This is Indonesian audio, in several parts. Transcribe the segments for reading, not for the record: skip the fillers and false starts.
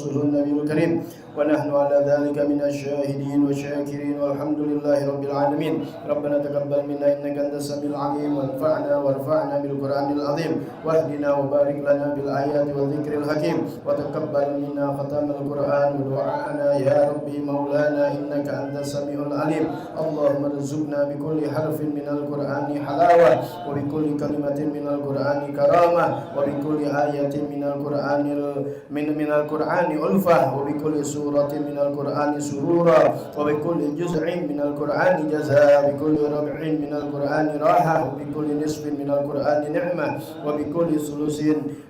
رسوله النبي الكريم ونحن على ذلك من الشاهدين والشاكرين والحمد لله رب العالمين. ربنا تقبل منا إنك أنت السميع العليم وارفعنا بالقرآن العظيم واهدنا وبارك لنا بالآيات والذكر الحكيم وتقبل منا ختم القرآن ودعاءنا يا ربي مولانا إنك أنت السميع العليم. اللهم ارزقنا بكل حرف من القرآن حلاوة وبكل كلمة من القرآن كرامة وبكل آية من القرآن ألفة وبكل سورة من القرآن سرورا وبكل جزء من القرآن جزاء وبكل ربع من القرآن راحة وبكل نصف من القرآن نعمة وبكل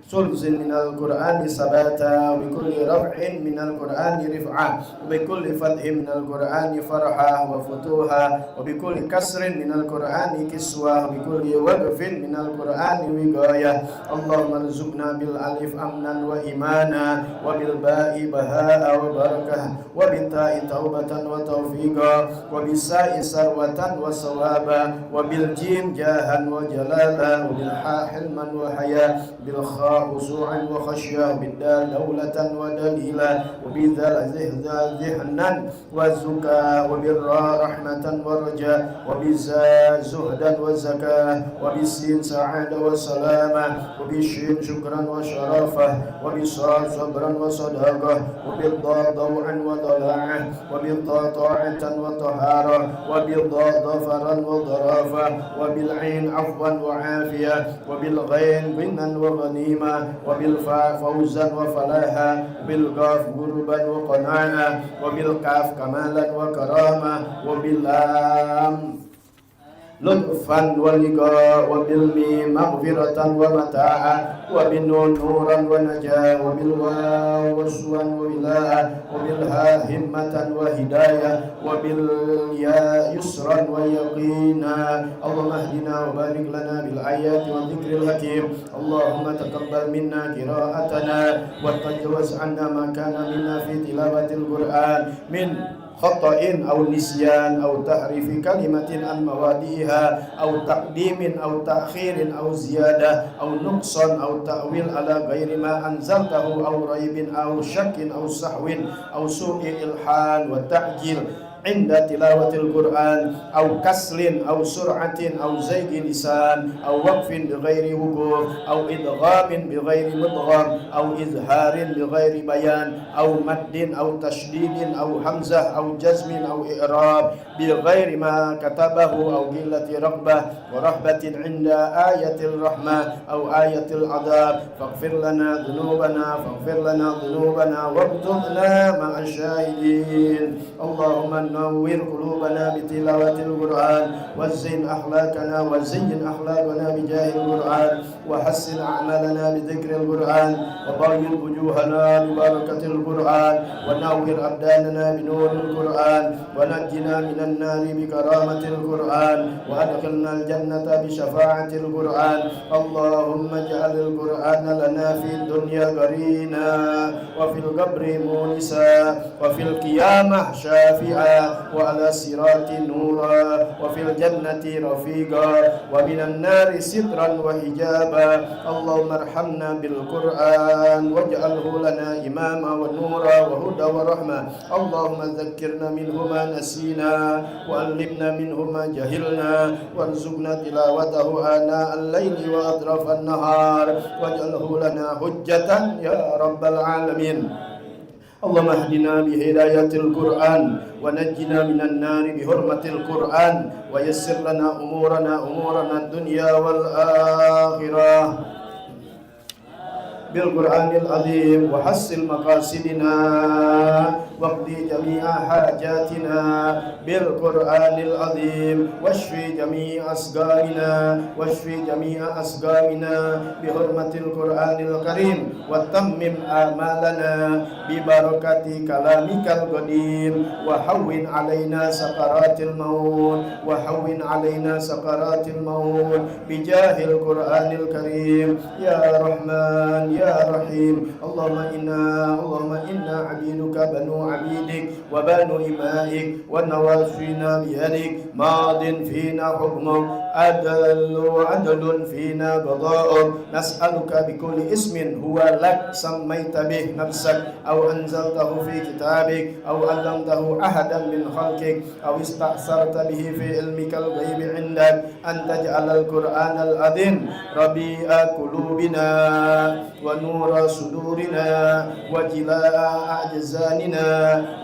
ثلث من القرآن ثباتا وبكل رفع من القرآن رفعة وبكل فتح من القرآن فرحة وفتوحا وبكل كسر من القرآن كسوة وبكل وقف من القرآن وقاية. اللهم ارزقنا بالألف أمنا وإيمانا وبالباء بهاء وبركة وبالتاء توبة وتوفيقا وبالساء ثروة وصوابا وبالجيم جاها وجلالا وبالحاء حلما وحياة بالخاء خشوعا وخشية وبالدال دولة ودليلا وبالذال ذهنا وزكاة وبالراء رحمة ورجاء وبالزاء زهدا وزكاة وبالسين سعادة وسلامة وبالشين شكرا وشرافة وبالصاد صبرا وصداقة وبالضاد ضوعا وضلاعة وبالطاء طاعة وطهارة وبالضاء ظفرا وضرافة وبالعين عفوا وعافية وبالغين غنى وغنيمة وبالفاء فوزا وفلاحا وبالقاف غربا وقناعة وبالكاف كمالا وكرامة وباللام لطفا ولقاء وبالميم مغفرة ومتاعا وبالنون نورا ونجاة وبالواو وسوا وولاء وبالهاء همة وهداية وبالياء يسرا ويقينا. اللهم اهدنا وبارك لنا بالآيات والذكر الحكيم. اللهم تقبل منا قراءتنا وتجاوز عنا ما كان منا في تلاوة القرآن من خطأ أو نسيان أو تحريف كلمة عن مواضعها أو تقديم أو تأخير أو زيادة أو نقص أو تأويل على غير ما أنزلته أو ريب أو شك أو سهو أو سوء إلحان وتعجيل عند تلاوة القرآن أو كسل أو سرعة أو زيغ لسان أو وقف بغير وقوف أو إدغام بغير مدغم أو إظهار بغير بيان أو مد أو تشديد أو همزة أو جزم أو إعراب بغير ما كتبه أو قلة رغبة ورهبة عند آية الرحمة أو آية العذاب فاغفر لنا ذنوبنا واكتبنا مع الشاهدين. اللهم نور قلوبنا بتلاوة القرآن وزين أخلاقنا بجاه القرآن وحسن أعمالنا بذكر القرآن وبيض وجوهنا ببركة القرآن ونور أبداننا بنور القرآن ونجنا من النار بكرامة القرآن وأدخلنا الجنة بشفاعة القرآن. اللهم اجعل القرآن لنا في الدنيا قرينا وفي القبر مونسا وفي القيامة شافعا وعلى الصراط نورا وفي الجنة رفيقا ومن النار سترا وحجابا. اللهم ارحمنا بالقرآن واجعله لنا إماما ونورا وهدى ورحمة. اللهم ذكرنا منه ما نسينا وعلمنا منه ما جهلنا وارزقنا تلاوته آناء الليل وأطراف النهار واجعله لنا حجة يا رب العالمين. اللهم اهدنا بهداية القرآن ونجنا من النار بحرمة القرآن ويسر لنا أمورنا الدنيا والآخرة بالقرآن العظيم وحسن مقاصدنا واقضي جميع حاجاتنا بالقرآن العظيم واشفي جميع أسقامنا بحرمة القرآن الكريم وتمم آمالنا ببركة كلامك القديم وهون علينا سكرات الموت بجاه القرآن الكريم يا رحمن يا رحيم. اللهم إنا عبيدك بنو عبيدك وبنو إمائك ونواصينا بيدك ماض فينا حكمك عدل فينا قضاء نسألك بكل اسم هو لك سميت به نفسك أو أنزلته في كتابك أو علمته أحدا من خلقك أو استأثرت به في علمك الغيب عندك أن تجعل القرآن العظيم ربيع قلوبنا ونور صدورنا وجلاء أحزاننا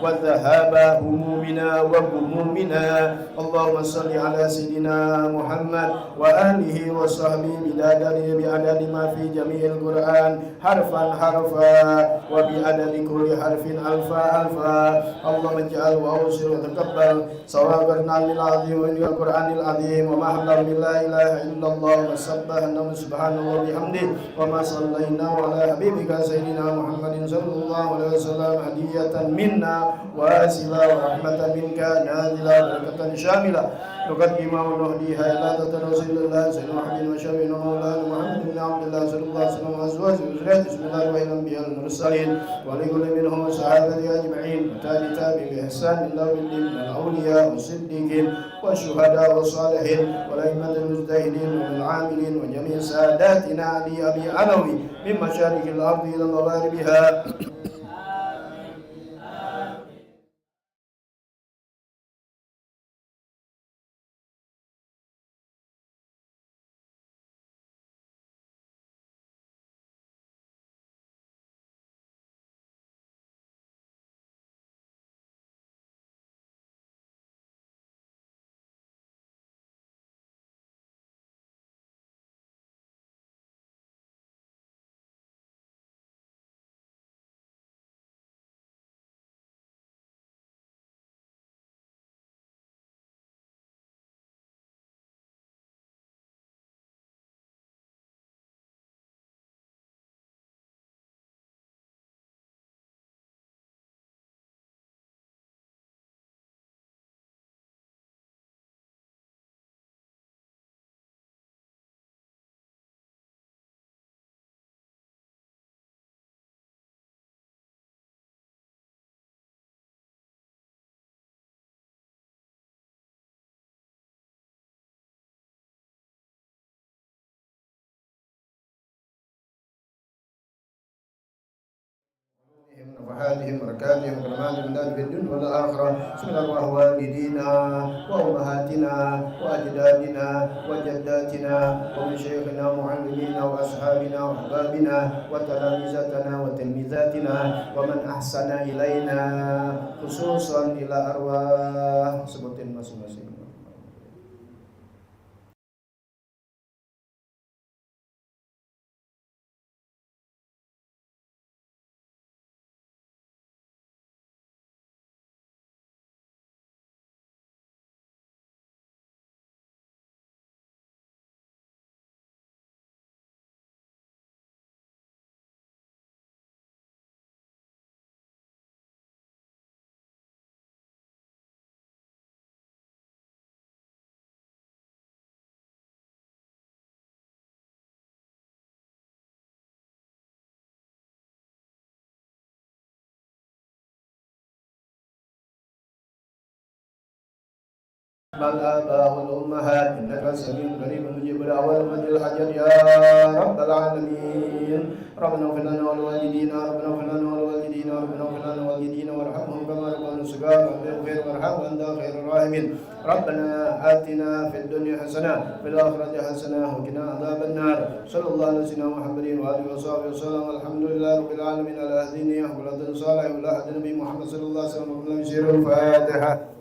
وذهاب همومنا وغمومنا اللهم صل على سيدنا محمد وآله وصحبه بعدد ما في جميع القرآن حرفا حرفا وبعدد كل حرف ألفا ألفا اللهم اجعل وأوصل وتقبل صوابنا للعظيم من القرآن العظيم وما حضر من لا إله إلا الله وسبحنا سبحانه وبحمده وما صلينا على حبيبك سيدنا محمد صلى الله عليه وسلم هدية منا واسلة ورحمة منك نازلة بركة شاملة نقدم ونهديها إلى رسول الله سيدنا محمد وشفيعنا مولانا محمد بن عبد الله صلى الله عليه وسلم وأزواجه وذريته بسم الله وإلى الأنبياء المرسلين ولكل منهم الصحابة أجمعين وتابع بإحسان الله بالدين من الأولياء والصديقين والشهداء والصالحين والأئمة المجتهدين والعاملين وجميع ساداتنا علي أبي علوي من مشارق الأرض إلى مغاربها نفحاتهم بركاتهم كراماتهم من في الدنيا والآخرة بسم الله أرواح والدينا وأمهاتنا وأجدادنا وجداتنا ومشايخنا ومعلمينا وأصحابنا وأحبابنا وتلامذتنا وتلميذاتنا ومن أحسن إلينا خصوصا إلى أرواح sebutin masing-masing. الآباء والأمهات إنك سميع قريب مجيب الدعوات ومجيب الحاجات يا رب العالمين ربنا اغفر لنا ولوالدينا ربنا اغفر لنا ولوالدينا ربنا اغفر لنا ولوالدينا وارحمهم كما ربنا صغارا واغفر وارحم وأنت خير الراحمين ربنا آتنا في الدنيا حسنة وفي الآخرة حسنة وقنا عذاب النار صلى الله على سيدنا محمد وآله وصحبه وسلم الحمد لله رب العالمين على هدينا ولد صالح ولا حد النبي محمد صلى الله عليه وسلم بسير الفاتحة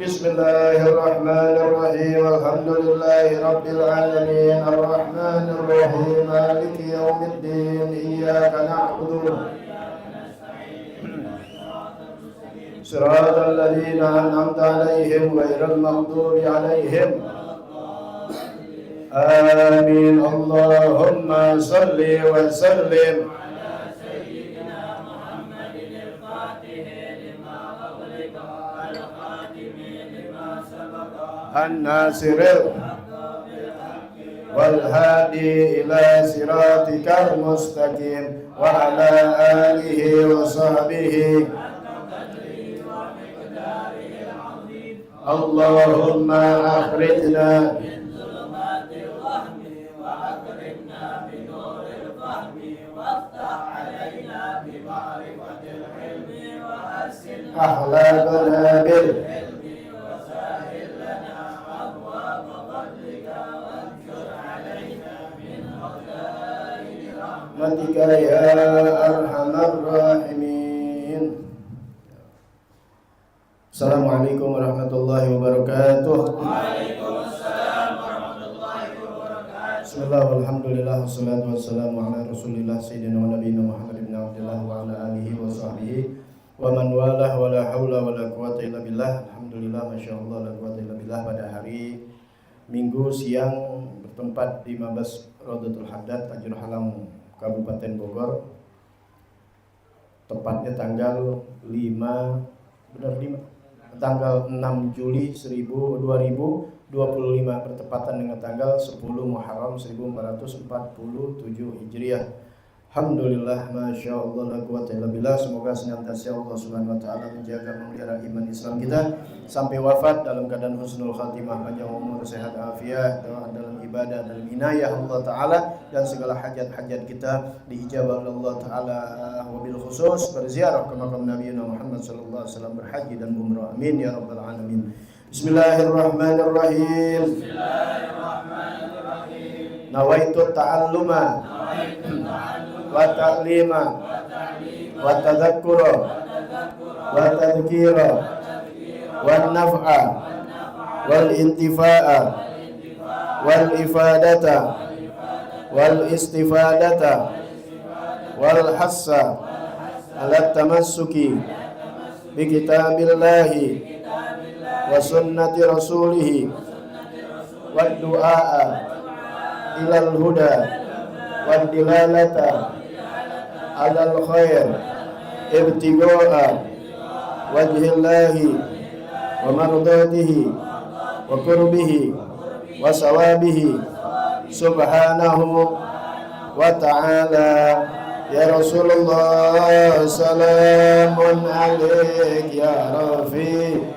بسم الله الرحمن الرحيم الحمد لله رب العالمين الرحمن الرحيم مالك يوم الدين إياك نعبد صراط الذين أنعمت عليهم غير المغضوب عليهم آمين اللهم صل وسلم الناصر والهادي إلى صراطك المستقيم وعلى آله وصحبه اللهم أخرجنا من ظلمات الوهم وأكرمنا بنور الفهم وافتح علينا بمعرفة العلم وحسن أخلاقنا بالعلم وسهل لنا أبواب فضلك وانشر علينا من خزائن برحمتك يا أرحم الراحمين. Assalamualaikum warahmatullahi wabarakatuh. Waalaikumsalam warahmatullahi wabarakatuh. Bismillah, alhamdulillah, wassalatu wassalamu ala rasulillah sayyidina wa nabiyina Muhammad ibn Abdullah wa ala alihi wa sahbihi wa man walah wa la hawla wa la quwata illa billah. Alhamdulillah, masyaallah, la quwata illa billah. Pada hari Minggu siang bertempat di Mabas Raudatul Haddad Tajur Halang Kabupaten Bogor, tepatnya tanggal 6 Juli 2025 bertepatan dengan tanggal 10 Muharram 1447 Hijriah. Alhamdulillah, Masya Allah, la quwata illa billah. Semoga senantiasa Allah Subhanahu wa Ta'ala menjaga memelihara iman Islam kita sampai wafat dalam keadaan husnul khatimah, panjang umur, sehat afiat dalam ibadah, dalam inayah Allah Ta'ala, dan segala hajat-hajat kita diijabah oleh Allah Ta'ala. Wabil khusus berziarah ke makam Nabi Muhammad sallallahu alaihi wasallam, berhaji dan umrah. Amin ya rabbal alamin. Bismillahirrahmanirrahim. Nawaitu ta'alluma wa ta'lima wa tadhakkura wa tadhkira wa naf'a wal intifa'a wal ifadata wal istifadata wal hassa ala tamassuki bi kitabillahi wa sunnati rasulih wa du'a ilal huda wa dilalata alal khair ibtigha'a wajhillahi wa mardatihi wa qurbihi wa sawabihi subhanahu wa ta'ala. Ya Rasulullah, salamun alaik ya Rafi.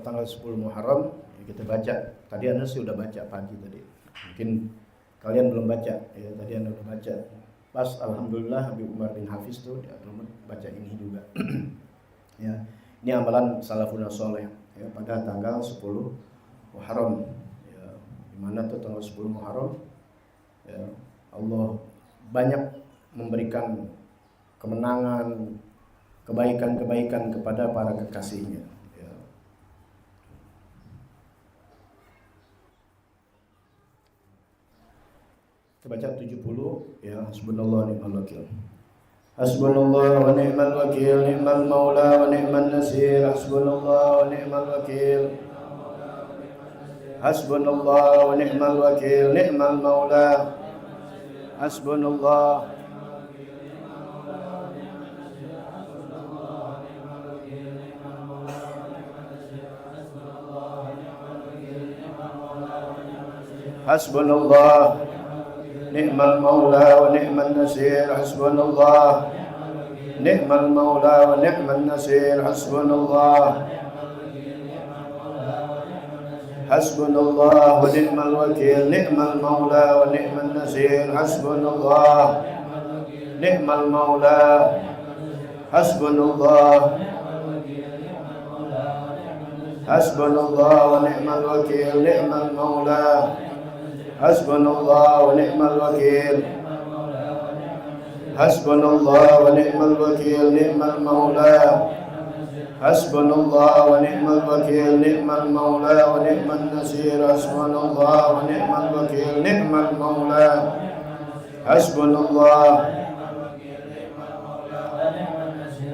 Tanggal 10 Muharram kita baca. Tadi Anda sudah baca pagi tadi. Mungkin kalian belum baca ya, tadi Anda sudah baca. Pas alhamdulillah Habib Umar bin Hafiz tuh dia belum baca ini juga. Ya. Ini amalan salafun saleh ya, pada tanggal 10 Muharram ya. Di mana tuh tanggal 10 Muharram ya, Allah banyak memberikan kemenangan, kebaikan-kebaikan kepada para kekasihnya. Kita baca 70 ya. Hasbunallah wa ni'mal wakil. Hasbunallah wa ni'mal wakil, ni'mal maula wa ni'man nasir. Hasbunallah wa ni'mal wakil. Hasbunallah wa ni'mal wakil, ni'mal maula. Hasbunallah. Hasbunallah ni'mal maula wa ni'man nasir. Hasbunallah ni'mal maula wa ni'man nasir. Hasbunallah. Hasbunallah wa ni'mal wakil, ni'mal maula wa ni'man nasir. Hasbunallah ni'mal maula. Hasbunallah. Hasbunallah wa ni'mal wakil, ni'mal maula. Hasbunallah wa ni'mal wakil. Hasbunallah wa ni'mal wakil, ni'mal maula. Hasbunallah wa ni'mal wakil, ni'mal maula wa ni'man nasir. Hasbunallah wa ni'mal wakil, ni'mal maula. Hasbunallah.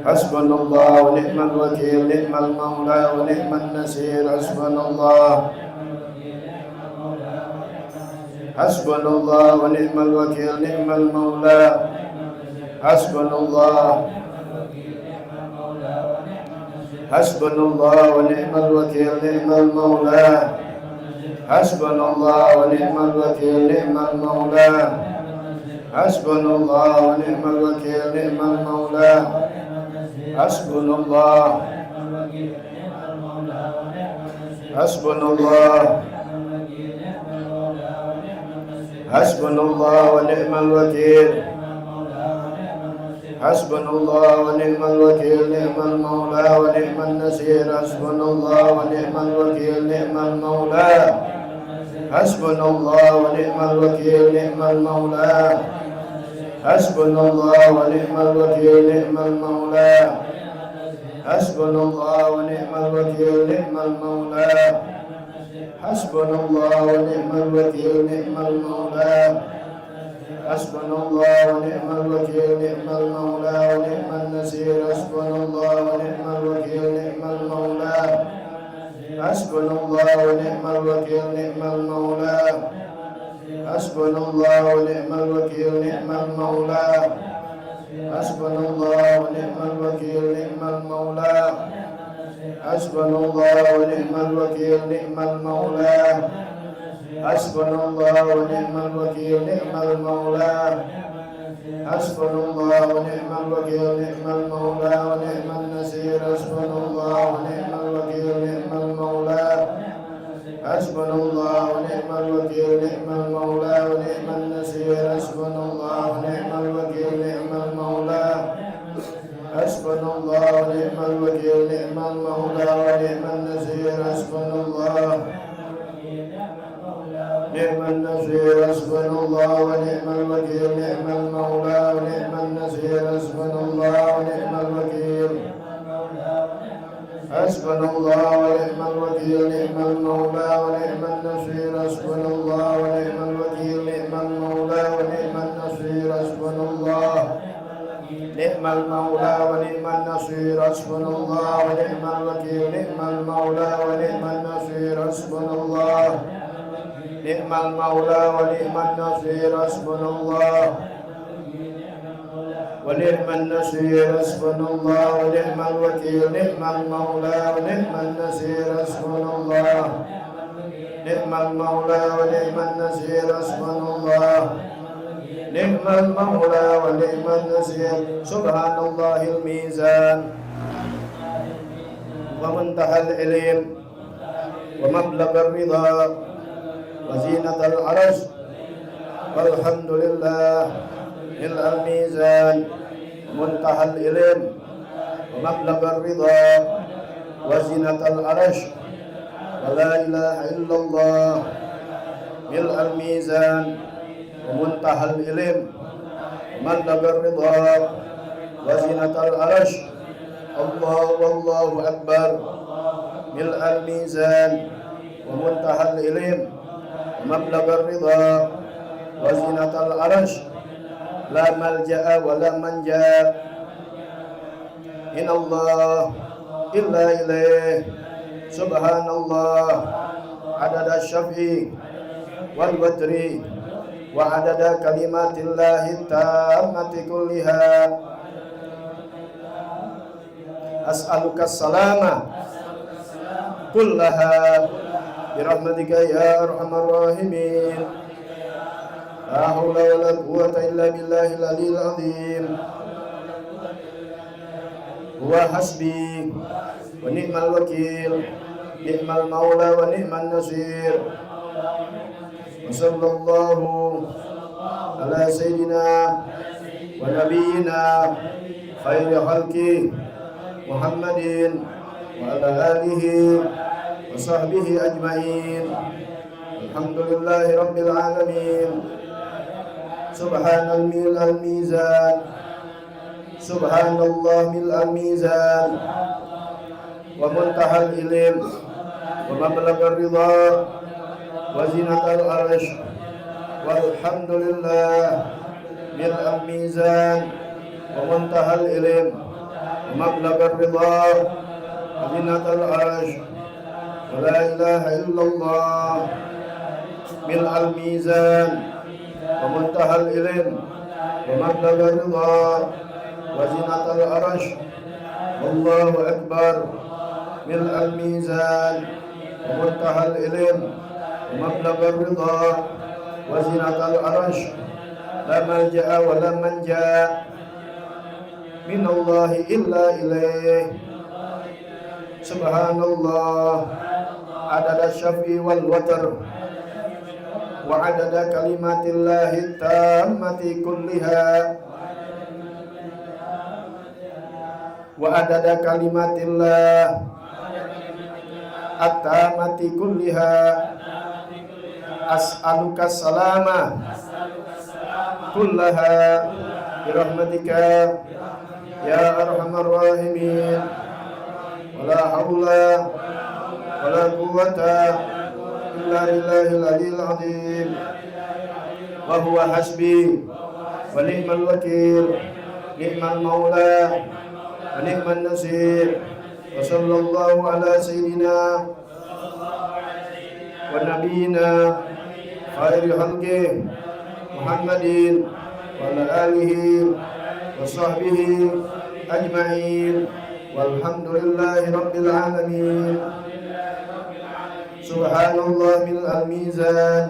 حسبنا الله ونعم الوكيل نعم المولى ونعم النصير حسبنا الله حسبنا الله ونعم الوكيل نعم المولى حسبنا الله حسبنا الله ونعم الوكيل نعم المولى حسبنا الله ونعم الوكيل نعم المولى حسبنا الله ونعم الوكيل نعم المولى حسبنا الله حسبنا الله حسبنا الله ونعم الوكيل حسبنا الله ونعم الوكيل نعم المولى ونعم النصير حسبنا الله ونعم الوكيل نعم المولى حسبنا الله ونعم الوكيل نعم المولى حسبنا الله ونعم الوكيل نعم المولى حسبنا الله ونعم الوكيل نعم المولى حسبنا الله ونعم الوكيل نعم المولى حسبنا الله ونعم الوكيل نعم المولى ونعم النصير حسبنا الله ونعم الوكيل نعم المولى حسبنا الله ونعم الوكيل نعم المولى حسبنا الله ونعم الوكيل نعم المولى حسبنا الله ونعم الوكيل نعم المولى حسبنا الله ونعم الوكيل نعم المولى حسبنا الله ونعم الوكيل نعم المولى حسبنا الله ونعم الوكيل نعم المولى ونعم النصير حسبنا الله ونعم الوكيل نعم المولى حسبنا الله ونعم الوكيل نعم المولى ونعم النصير حسبنا الله ونعم الوكيل نعم المولى حسبنا الله ونعم الوكيل نعم المولى ونعم النصير حسبنا الله نعم النصير حسبنا الله ونعم الوكيل نعم المولى ونعم النصير حسبنا الله ونعم الوكيل حسبنا الله ونعم الوكيل نعم المولى ونعم النصير حسبنا الله ونعم الوكيل نعم المولى ونعم النصير حسبنا الله نعم المولى ونعم النصير حسبنا الله ونعم الوكيل نعم المولى ونعم النصير حسبنا الله نعم المولى ونعم النصير حسبنا الله ونعم النصير حسبنا الله ونعم الوكيل نعم المولى ونعم النصير حسبنا الله نعم المولى ونعم النصير حسبنا الله نعم المولى ونعم النصير سبحان الله الميزان ومنتهى العلم ومبلغ الرضا وزينة العرش والحمد لله ملء الميزان ومنتهى العلم ومبلغ الرضا وزينة العرش ولا إله إلا الله ملء الميزان ومنتهى العلم ومبلغ الرضا وزينة العرش الله والله أكبر ملء الميزان ومنتهى العلم ومبلغ الرضا وزينة العرش لا ملجأ ولا منجا من الله إلا إليه سبحان الله عدد الشفع والوتر وعدد كلمات الله التامة كلها أسألك السلامة كلها برحمتك يا أرحم الراحمين لا حول ولا قوة إلا بالله العلي العظيم هو حسبي ونعم الوكيل نعم المولى ونعم النصير وصلى الله على سيدنا ونبينا خير خلقه محمد وعلى آله وصحبه أجمعين الحمد لله رب العالمين سبحان الملء الميزان سبحان الله ملء الميزان ومنتهى العلم ومبلغ الرضا وزنة العرش والحمد لله ملء الميزان ومنتهى العلم ومبلغ الرضا وزنة العرش ولا إله إلا الله ملء الميزان ومنتهى العلم ومبلغ الرضا وزنة العرش والله أكبر ملء الميزان ومنتهى العلم ومبلغ الرضا وزنة العرش لا ملجأ ولا منجا من الله إلا إليه سبحان الله عدد الشفع والوتر وعدد كلمات الله التامة كلها وعدد كلمات الله التامة كلها أسألك السلامة كلها برحمتك يا أرحم الراحمين ولا حول ولا قوة إلا بالله العلي العظيم وهو حسبي ونعم الوكيل نعم المولى ونعم النصير وصلى الله على سيدنا ونبينا خير خلقه محمد وعلى آله وصحبه أجمعين والحمد لله رب العالمين سبحان الله ملء الميزان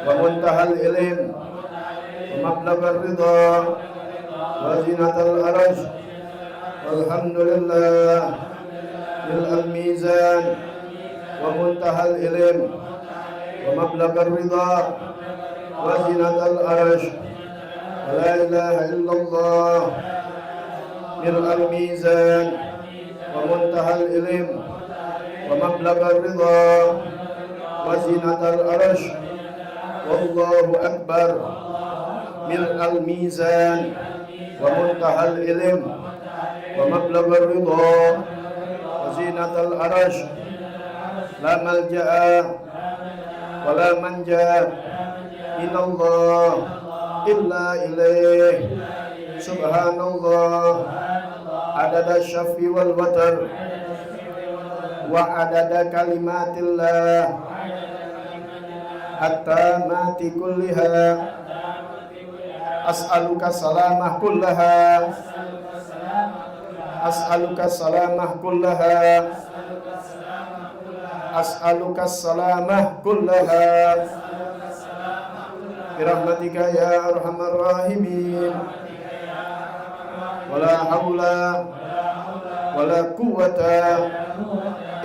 ومنتهى العلم ومبلغ الرضا وزنة العرش والحمد لله ملء الميزان ومنتهى العلم ومبلغ الرضا وزنة العرش ولا إله إلا الله ملء الميزان ومنتهى العلم ومبلغ الرضا وزنة العرش والله أكبر ملء الميزان ومنتهى العلم ومبلغ الرضا وزنة العرش لا ملجأ ولا منجا من الله إلا إليه سبحان الله عدد الشفع والوتر وعدد كلمات الله التامات كلها أسألك السلامة كلها أسألك السلامة كلها أسألك السلامة كلها برحمتك يا أرحم الراحمين ولا حول ولا قوة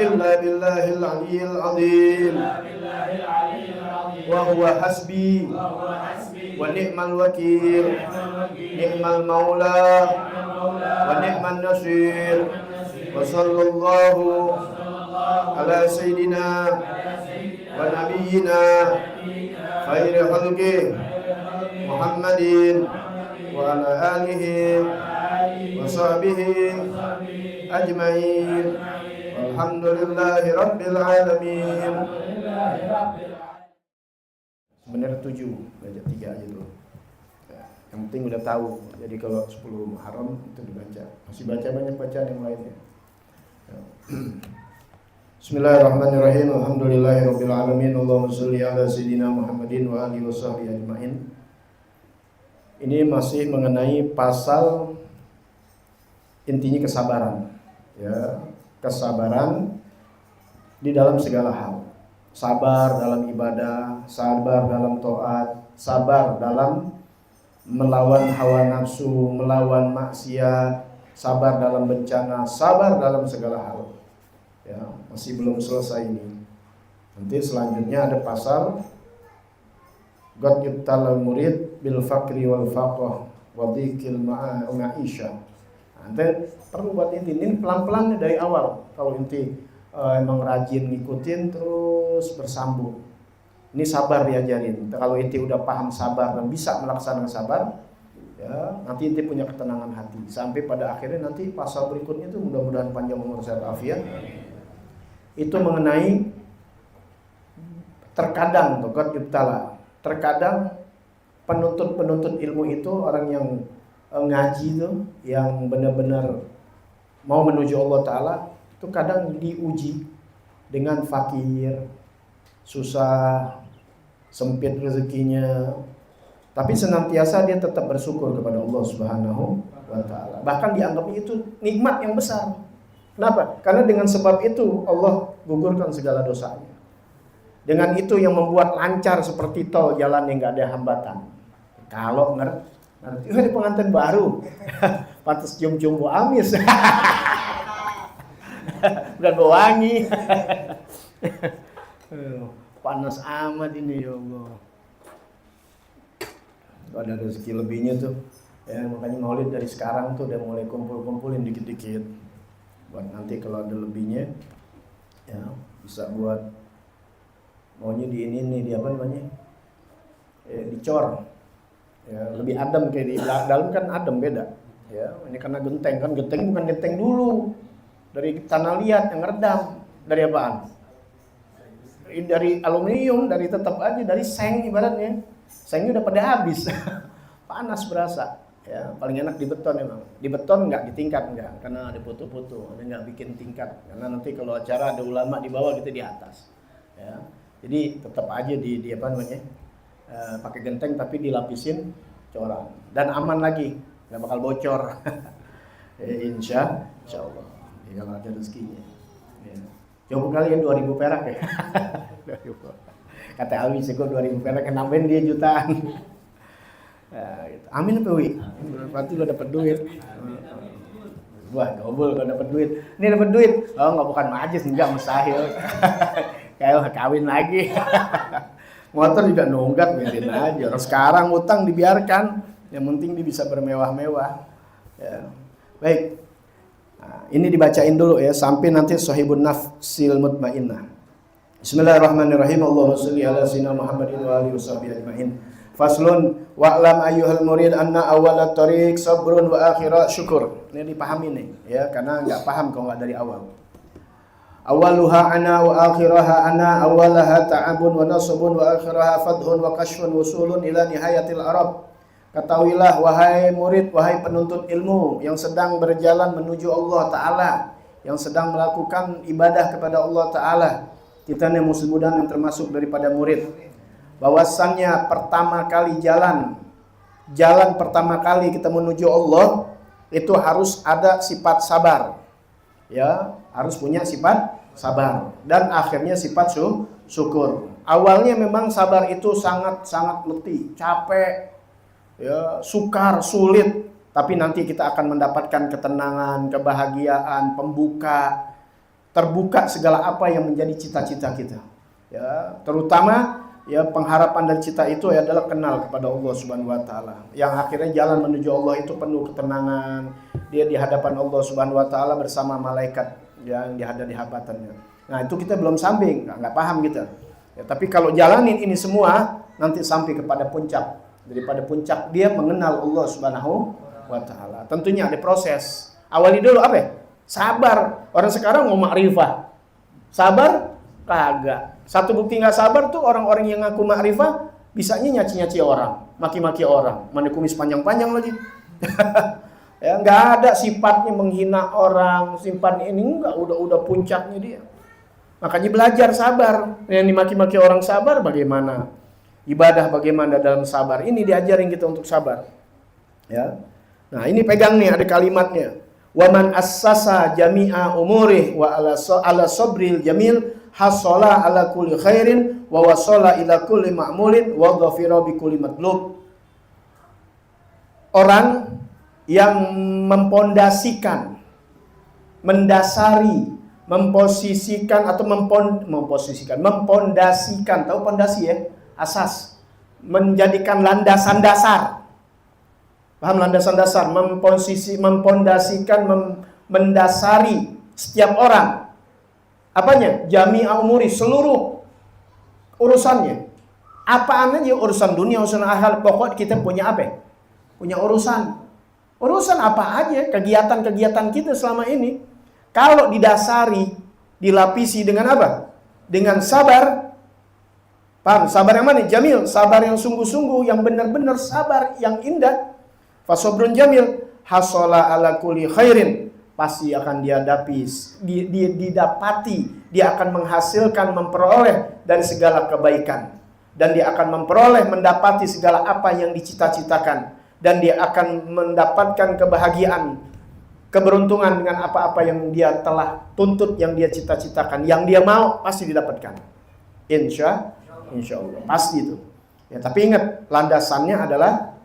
إلا بالله العلي العظيم وهو حسبي ونعم الوكيل نعم المولى ونعم النصير وصلى الله على سيدنا ونبينا خير خلقه محمد وعلى آله وصحبه أجمعين والحمد لله رب العالمين. Sebenarnya 7, baca 3 aja dulu. Yang penting udah tahu. Jadi kalau 10 Muharram itu dibaca. Masih baca banyak bacaan yang lainnya. Bismillahirrahmanirrahim. Alhamdulillahirabbil alamin. Allahumma shalli ala sayidina Muhammadin wa alihi washabbihi ajmain. Ini masih mengenai pasal intinya kesabaran. Ya, kesabaran di dalam segala hal. Sabar dalam ibadah, sabar dalam taat, sabar dalam melawan hawa nafsu, melawan maksiat, sabar dalam bencana, sabar dalam segala hal. Ya, masih belum selesai ini. Nanti selanjutnya ada pasal God yubtalal murid bil fakri wal faqah wa dhikil ma'isha. Nanti perlu buat ini pelan-pelan dari awal. Kalau inti emang rajin ngikutin terus bersambung. Ini sabar diajarin. Kalau inti udah paham sabar dan bisa melaksanakan sabar, ya nanti inti punya ketenangan hati. Sampai pada akhirnya nanti pasal berikutnya itu mudah-mudahan panjang umur sehat afiat. Itu mengenai terkadang tokat yubtala. Terkadang penuntut ilmu itu orang yang ngaji itu yang benar-benar mau menuju Allah Ta'ala itu kadang diuji dengan fakir, susah, sempit rezekinya, tapi senantiasa dia tetap bersyukur kepada Allah Subhanahu wa Ta'ala. Bahkan dianggapnya itu nikmat yang besar. Kenapa? Karena dengan sebab itu Allah gugurkan segala dosanya. Dengan itu yang membuat lancar seperti tol, jalan yang nggak ada hambatan. Kalau ngerti, ini pengantin baru, pantas cium-cium bau amis, bukan bau wangi. Panas amat ini ya Allah. Kalau ada rezeki lebihnya tuh, ya makanya maulid dari sekarang tuh udah mulai kumpulin dikit-dikit. Buat nanti kalau ada lebihnya, ya bisa buat maunya di ini nih, di apa namanya, dicor. Ya, lebih adem kayak di dalam kan adem beda. Ya, ini karena genteng kan, genteng bukan genteng dulu dari tanah liat yang redam. Dari apaan? Dari aluminium, dari tetap aja dari seng ibaratnya. Sengnya udah pada habis, panas berasa. Ya, paling enak di beton emang. Di beton nggak di tingkat nggak, karena ada foto-foto, ada nggak bikin tingkat. Karena nanti kalau acara ada ulama di bawah kita di atas. Ya, jadi tetap aja di apa namanya, pakai genteng tapi dilapisin coran dan aman lagi, nggak bakal bocor. Insya Allah. Ya, kalau ada rezekinya. Ya. Coba kalian 2.000 perak ya. Kata Awi sih gue 2.000 perak, nambahin dia jutaan. Nah, gitu. Amin apa Wi? Berarti lo dapet duit. Wah, gobel kalau dapet duit. Ini dapet duit. Oh, nggak bukan majis, enggak mustahil. Kayak kawin lagi. Motor juga nunggak, biarin aja. Orang sekarang utang dibiarkan, yang penting dia bisa bermewah-mewah. Ya. Baik. Nah, ini dibacain dulu ya sampai nanti Sahibun Nafsil Mutmainnah. Bismillahirrahmanirrahim. Allahumma shalli ala sayyidina Muhammadin wa alihi washabihi ajmain. Faslun wa'lam ayyuhal murid anna awwala tariq sabrun wa akhira syukur. Ini dipahami nih ya, karena enggak paham kalau enggak dari awal. Awaluha ana wa akhiraha ana, awalaha ta'abun wa nasabun wa akhiraha fadhun wa kashfun wusulun ila nihayatil arab. Ketahuilah wahai murid, wahai penuntut ilmu yang sedang berjalan menuju Allah Ta'ala, yang sedang melakukan ibadah kepada Allah Ta'ala. Kita nih muslimudan yang termasuk daripada murid, bahwasannya pertama kali jalan pertama kali kita menuju Allah itu harus ada sifat sabar. Ya, harus punya sifat sabar dan akhirnya sifat syukur. Awalnya memang sabar itu sangat letih, capek, ya, sukar, sulit, tapi nanti kita akan mendapatkan ketenangan, kebahagiaan, terbuka segala apa yang menjadi cita-cita kita. Ya, terutama ya pengharapan dan cita itu adalah kenal kepada Allah Subhanahu wa Ta'ala. Yang akhirnya jalan menuju Allah itu penuh ketenangan. Dia di hadapan Allah Subhanahu wa Ta'ala bersama malaikat yang ada di habatannya. Nah, itu kita belum sampai, nggak paham kita. Ya, tapi kalau jalanin ini semua nanti sampai kepada puncak. Daripada puncak dia mengenal Allah Subhanahu wa Ta'ala. Tentunya ada proses. Awali dulu apa ya? Sabar. Orang sekarang mau makrifah. Sabar? Kagak. Satu bukti nggak sabar tuh orang-orang yang ngaku makrifah bisanya nyaci-nyaci orang, maki-maki orang, mana kumis panjang-panjang lagi. Ya, nggak ada sifatnya menghina orang, sifatnya ini enggak, udah puncaknya dia. Makanya belajar sabar. Yang dimaki-maki orang sabar bagaimana? Ibadah bagaimana dalam sabar? Ini diajarin kita untuk sabar. Ya. Nah, ini pegang nih, ada kalimatnya. Waman assasa jami'a umurih wa ala sabril jamil hasala ala kulli khairin wa wasala ila kulli ma'mulin wa dhafira bi kulli matlub. Orang yang mempondasikan, mendasari, memposisikan atau mempondasikan, tahu pondasi ya? Asas, menjadikan landasan dasar. Paham landasan dasar? Mempondasikan, mendasari setiap orang. Apanya? Jami'a umuri, seluruh urusannya. Apaan aja, urusan dunia, urusan akhirat, pokok kita punya apa? Punya urusan. Urusan apa aja, kegiatan-kegiatan kita selama ini. Kalau didasari, dilapisi dengan apa? Dengan sabar. Paham? Sabar yang mana? Jamil, sabar yang sungguh-sungguh, yang benar-benar sabar, yang indah. Fasobrun jamil hasala ala kulli khairin, pasti akan didapati, dia akan menghasilkan, memperoleh dari segala kebaikan, dan dia akan memperoleh, mendapati segala apa yang dicita-citakan, dan dia akan mendapatkan kebahagiaan, keberuntungan dengan apa-apa yang dia telah tuntut, yang dia cita-citakan, yang dia mau pasti didapatkan. Insya Allah pasti itu. Ya, tapi ingat, landasannya adalah,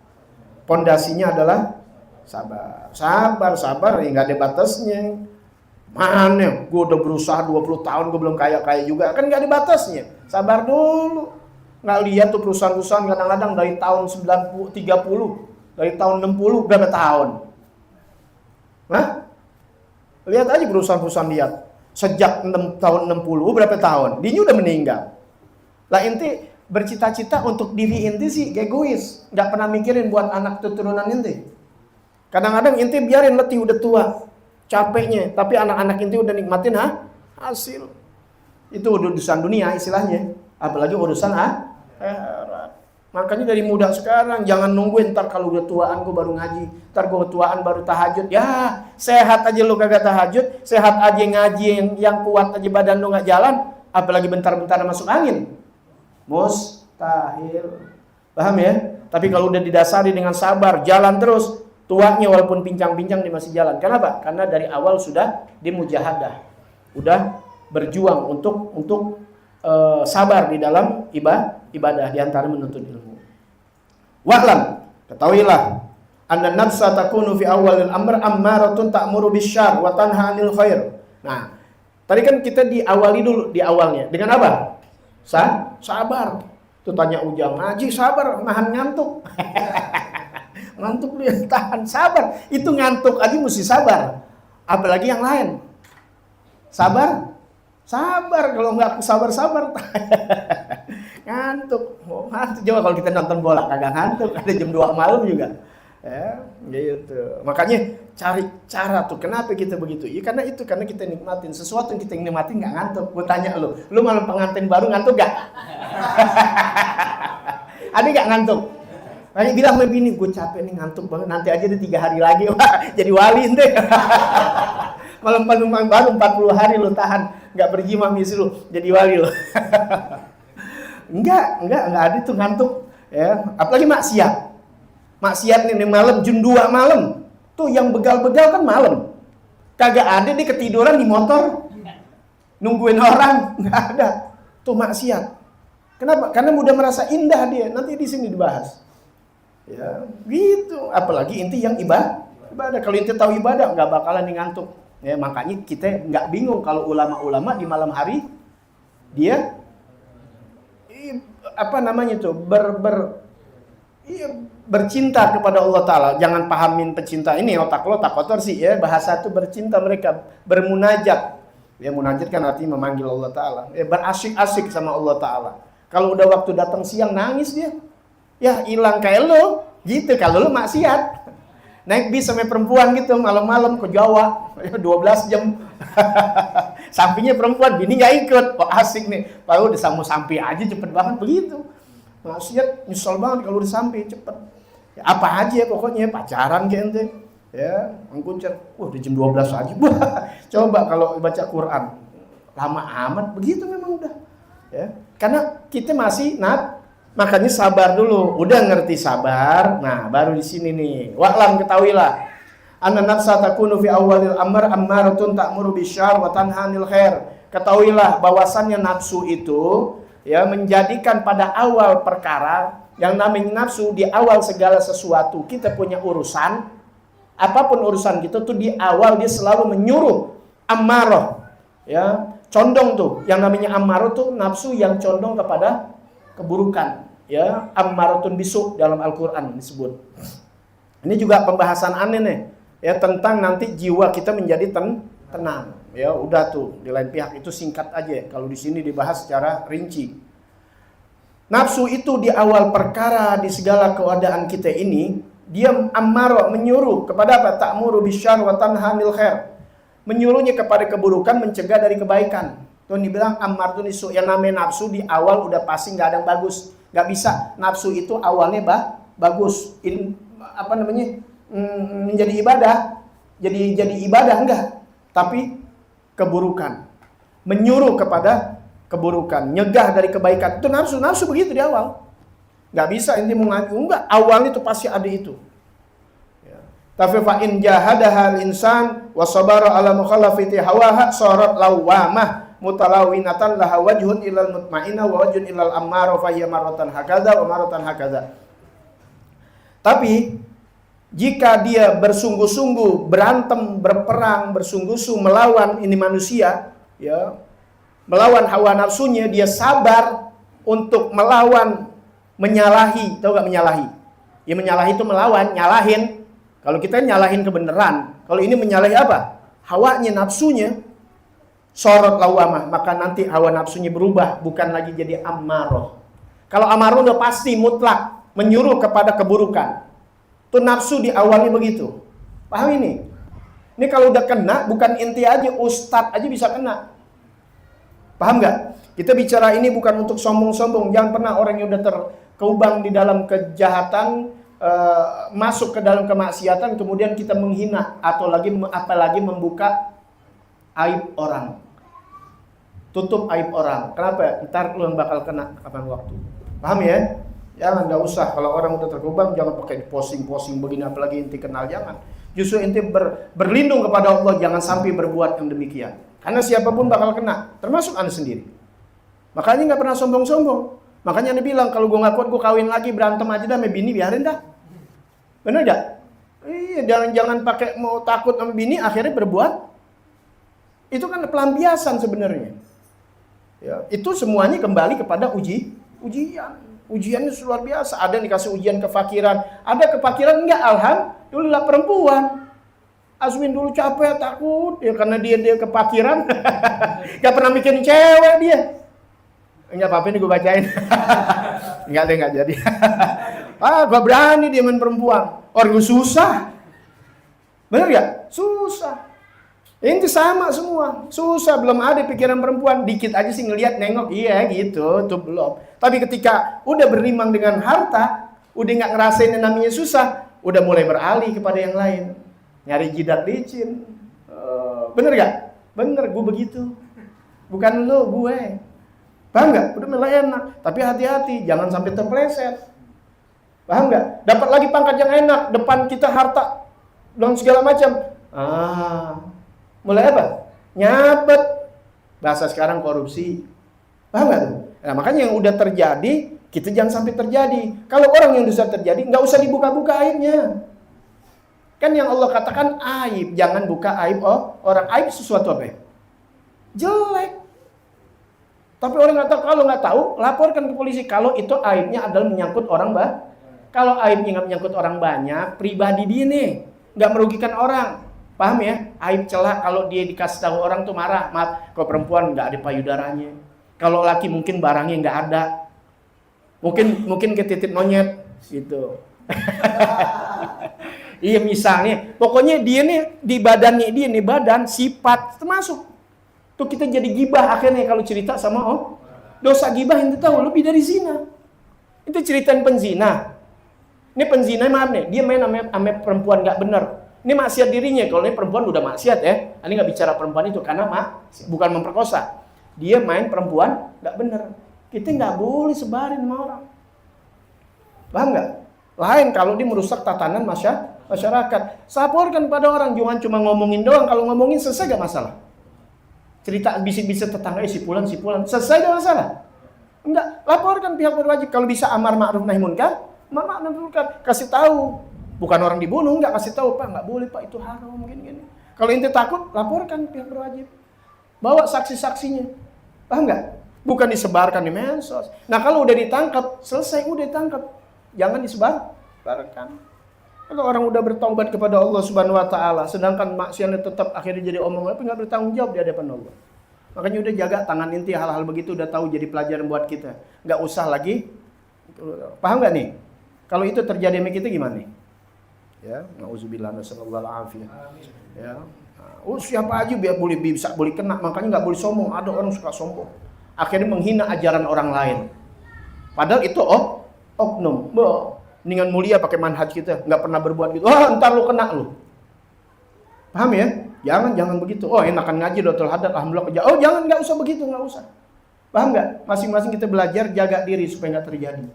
pondasinya adalah sabar, ya nggak ada batasnya. Mana, gue udah berusaha 20 tahun, gue belum kaya juga, kan nggak ada batasnya. Sabar dulu. Nggak lihat tuh perusahaan-perusahaan kadang-kadang dari tahun 30, dari tahun 60, berapa tahun? Hah? Lihat aja perusahaan-perusahaan, lihat. Sejak tahun 60, berapa tahun? Dia udah meninggal. Lah inti bercita-cita untuk diri inti sih egois. Nggak pernah mikirin buat anak keturunan inti. Kadang-kadang inti biarin letih udah tua, capeknya. Tapi anak-anak inti udah nikmatin hasil. Itu urusan dunia istilahnya. Apalagi urusan akhirat. Makanya dari muda sekarang jangan nungguin ntar kalau udah tuaan gue baru ngaji, ntar gue tuaan baru tahajud. Ya sehat aja lu kagak tahajud, sehat aja ngaji yang kuat aja badan lu nggak jalan, apalagi bentar-bentar masuk angin. Mustahil. Paham ya? Tapi kalau udah didasari dengan sabar, jalan terus, tuanya walaupun pincang-pincang dia masih jalan. Kenapa? Karena dari awal sudah dimujahadah, udah berjuang untuk sabar di dalam ibadah di antara menuntut ilmu. Wa'lam, ketahuilah, anna nafsa takunu fi awalil amr ammaratun ta'muru bisyarr wa tanha 'anil khair. Nah, tadi kan kita diawali dulu di awalnya dengan apa? Sabar. Tuh tanya Ujang, ngaji sabar, nahan ngantuk. Ngantuk dia tahan, sabar. Itu ngantuk aja mesti sabar. Apalagi yang lain. Sabar, kalau nggak sabar. Ngantuk. Coba kalau kita nonton bola kagak ngantuk, ada jam 2 malam juga. Ya, gitu. Makanya cari cara tuh, kenapa kita begitu? Ya karena kita nikmatin sesuatu yang kita nikmatin nggak ngantuk. Gue tanya lu malam pengantin baru ngantuk gak? Ada nggak ngantuk? Makanya bilang sama bini, gue capek nih ngantuk banget, nanti aja deh 3 hari lagi, wah jadi wali ente. Malam penumpang baru 40 hari lu tahan, nggak pergi sama misi lu, jadi wali lu. Enggak ada tuh ngantuk. Ya, apalagi maksiat nih malam, jam 2 malam. Tuh yang begal-begal kan malam. Kagak ada dia ketiduran di motor. Nungguin orang, nggak ada. Tuh maksiat. Kenapa? Karena mudah merasa indah dia. Nanti di sini dibahas. Ya, gitu. Apalagi inti yang ibadah. Kalau inti tahu ibadah, nggak bakalan ngantuk. Ya, makanya kita nggak bingung kalau ulama-ulama di malam hari dia bercinta kepada Allah Ta'ala. Jangan pahamin pecinta ini otak lo tak kotor sih ya. Bahasa itu bercinta, mereka bermunajat. Ya, munajat kan artinya memanggil Allah Ta'ala. Ya, berasik-asik sama Allah Ta'ala. Kalau udah waktu datang siang nangis dia. Ya hilang kayak lo gitu. Kalau lo maksiat naik bis sampai perempuan gitu malam-malam ke Jawa 12 jam. Sampingnya perempuan, bini nggak ikut. Kok asik nih. Lalu udah sampai aja cepet banget begitu. Maksiat nyesel banget kalau udah sampai cepet. Ya, apa aja ya pokoknya pacaran kayak ente. Ya, mengkuncar. Wah, udah jam 12 aja. Coba kalau baca Quran lama amat begitu memang udah. Ya. Karena kita masih makanya sabar dulu. Udah ngerti sabar. Nah, baru di sini nih. Wa'lam, ketahuilah. Anna nafsa takunu fi awalil amr ammaratun ta'muru bisyarr wa tanha 'anil khair. Ketahuilah bahwasannya nafsu itu ya menjadikan pada awal perkara, yang namanya nafsu di awal segala sesuatu kita punya urusan, apapun urusan kita tuh di awal dia selalu menyuruh ammarah. Ya, condong tuh. Yang namanya ammarah tuh nafsu yang condong kepada keburukan. Ya, ammaratun bisu dalam Al-Qur'an disebut. Ini juga pembahasan aneh nih. Ya, tentang nanti jiwa kita menjadi tenang. Ya, udah tuh di lain pihak itu singkat aja. Kalau di sini dibahas secara rinci. Nafsu itu di awal perkara di segala keadaan kita ini, dia ammarah menyuruh kepada apa? Ta'muru bisyarr wa tanha 'anil khair. Menyuruhnya kepada keburukan, mencegah dari kebaikan. Tuh dibilang ammaratu nisu, yang namanya nafsu di awal udah pasti nggak ada yang bagus. Nggak bisa. Nafsu itu awalnya bagus. menjadi ibadah, jadi ibadah enggak, tapi keburukan, menyuruh kepada keburukan, nyegah dari kebaikan. Itu nafsu begitu di awal. Nggak bisa inti mengaku, enggak, awalnya itu pasti ada itu. Ya. Tapi fa in jahadaha al-insan wa sabara ala mukhalafati hawaha sarat lawamah mutalawinatan laha wajhun ilal mutmainnah wa wajhun ilal ammara fa hiya maratan hakadha wa maratan hakadha. Tapi jika dia bersungguh-sungguh berantem, berperang, bersungguh-sungguh melawan ini manusia, ya, melawan hawa nafsunya, dia sabar untuk melawan, menyalahi. Tahu gak menyalahi? Ya menyalahi itu melawan, nyalahin. Kalau kita nyalahin kebenaran, kalau ini menyalahi apa? Hawanya, nafsunya. Sorot lawamah, maka nanti hawa nafsunya berubah, bukan lagi jadi ammaroh. Kalau ammaroh udah pasti mutlak menyuruh kepada keburukan. Itu nafsu di awalnya begitu. Paham ini? Ini kalau udah kena, bukan inti aja, ustadz aja bisa kena. Paham nggak? Kita bicara ini bukan untuk sombong-sombong. Jangan pernah orang yang udah terkeubang di dalam kejahatan, masuk ke dalam kemaksiatan, kemudian kita menghina atau apalagi membuka aib orang. Tutup aib orang. Kenapa? Ntar lu yang bakal kena kapan waktu. Paham ya? Jangan, nggak usah. Kalau orang udah terkubang, jangan pakai posing-posing begini, apalagi inti kenal, jangan. Justru inti berlindung kepada Allah, jangan sampai berbuat yang demikian. Karena siapapun bakal kena, termasuk Anda sendiri. Makanya nggak pernah sombong-sombong. Makanya Anda bilang, kalau gue nggak kuat, gue kawin lagi, berantem aja dah, sama bini, biarin dah. Bener nggak? Iya, jangan pakai mau takut sama bini, akhirnya berbuat. Itu kan pelampiasan sebenarnya. Ya, itu semuanya kembali kepada ujian. Ujiannya luar biasa. Ada yang dikasih ujian kefakiran. Ada kefakiran enggak, alhamdulillah perempuan. Aswin dulu capek, takut. Ya karena dia kefakiran. Gak pernah bikin cewek dia. Enggak apa-apa nih gue bacain. Enggak jadi. Gue berani dia main perempuan. Orang gue susah. Bener gak? Susah. Ini sama semua. Susah, belum ada pikiran perempuan. Dikit aja sih ngelihat, nengok. Iya gitu, itu belum. Tapi ketika udah berimang dengan harta, udah gak ngerasain yang namanya susah, udah mulai beralih kepada yang lain. Nyari jidat licin. Bener gak? Bener, gue begitu. Bukan lo, gue. Paham gak? Udah mulai enak. Tapi hati-hati, jangan sampai terpleset. Paham gak? Dapat lagi pangkat yang enak, depan kita harta dan segala macam. Mulai apa? Nyabet. Bahasa sekarang korupsi. Paham gak tuh? Nah, makanya yang udah terjadi, kita jangan sampai terjadi. Kalau orang yang sudah terjadi, nggak usah dibuka-buka aibnya. Kan yang Allah katakan aib. Jangan buka aib orang. Aib sesuatu apa ya? Jelek. Tapi orang nggak tahu. Kalau nggak tahu, laporkan ke polisi. Kalau itu aibnya adalah menyangkut orang Kalau aibnya nggak menyangkut orang banyak, pribadi dia nih. Nggak merugikan orang. Paham ya? Aib celak kalau dia dikasih tahu orang tuh marah. Maaf, kalau perempuan nggak ada payudaranya. Kalau laki mungkin barangnya nggak ada. Mungkin ketitip monyet gitu. Iya misalnya, pokoknya dia nih di badannya dia nih badan sifat termasuk. Tuh kita jadi gibah akhirnya kalau cerita sama dosa gibah yang tahu lebih dari zina. Itu ceritain penzina. Ini penzina maaf nih, dia main sama perempuan nggak benar. Ini maksiat dirinya, kalau ini perempuan udah maksiat ya. Ini nggak bicara perempuan itu karena bukan memperkosa. Dia main perempuan nggak bener. Kita nggak boleh sebarin sama orang. Paham nggak? Lain kalau dia merusak tatanan masyarakat. Laporkan pada orang, jangan cuma ngomongin doang. Kalau ngomongin selesai gak masalah. Cerita bisik-bisik tetangga si pulang, selesai gak masalah. Enggak, laporkan pihak berwajib. Kalau bisa amar ma'ruf nahi munkar, kasih tahu. Bukan orang dibunuh, enggak kasih tahu, Pak, enggak boleh, Pak, itu haram gini. Kalau ente takut, laporkan pihak berwajib. Bawa saksi-saksinya. Paham enggak? Bukan disebarkan di medsos. Nah, kalau udah ditangkap, selesai udah ditangkap. Jangan disebarkan. Kalau orang udah bertaubat kepada Allah Subhanahu wa taala, sedangkan maksiatnya tetap akhirnya jadi omongan, enggak bertanggung jawab di hadapan Allah. Makanya udah jaga tangan inti hal-hal begitu udah tahu jadi pelajaran buat kita. Enggak usah lagi. Paham enggak nih? Kalau itu terjadi sama kita gimana nih? Ya, nauzubillah nasallallahu alaihi. Ya. Siapa aja biar boleh kena, makanya enggak boleh sombong. Ada orang suka sombong. Akhirnya menghina ajaran orang lain. Padahal itu oknum. Mendingan mulia pakai manhaj kita, nggak pernah berbuat gitu. Oh, ntar lu kena lu. Paham ya? Jangan begitu. Oh, enakan ngaji Dotul Hadad, alhamdulillah kerja. Oh, jangan, nggak usah begitu, nggak usah. Paham nggak? Masing-masing kita belajar jaga diri supaya nggak terjadi.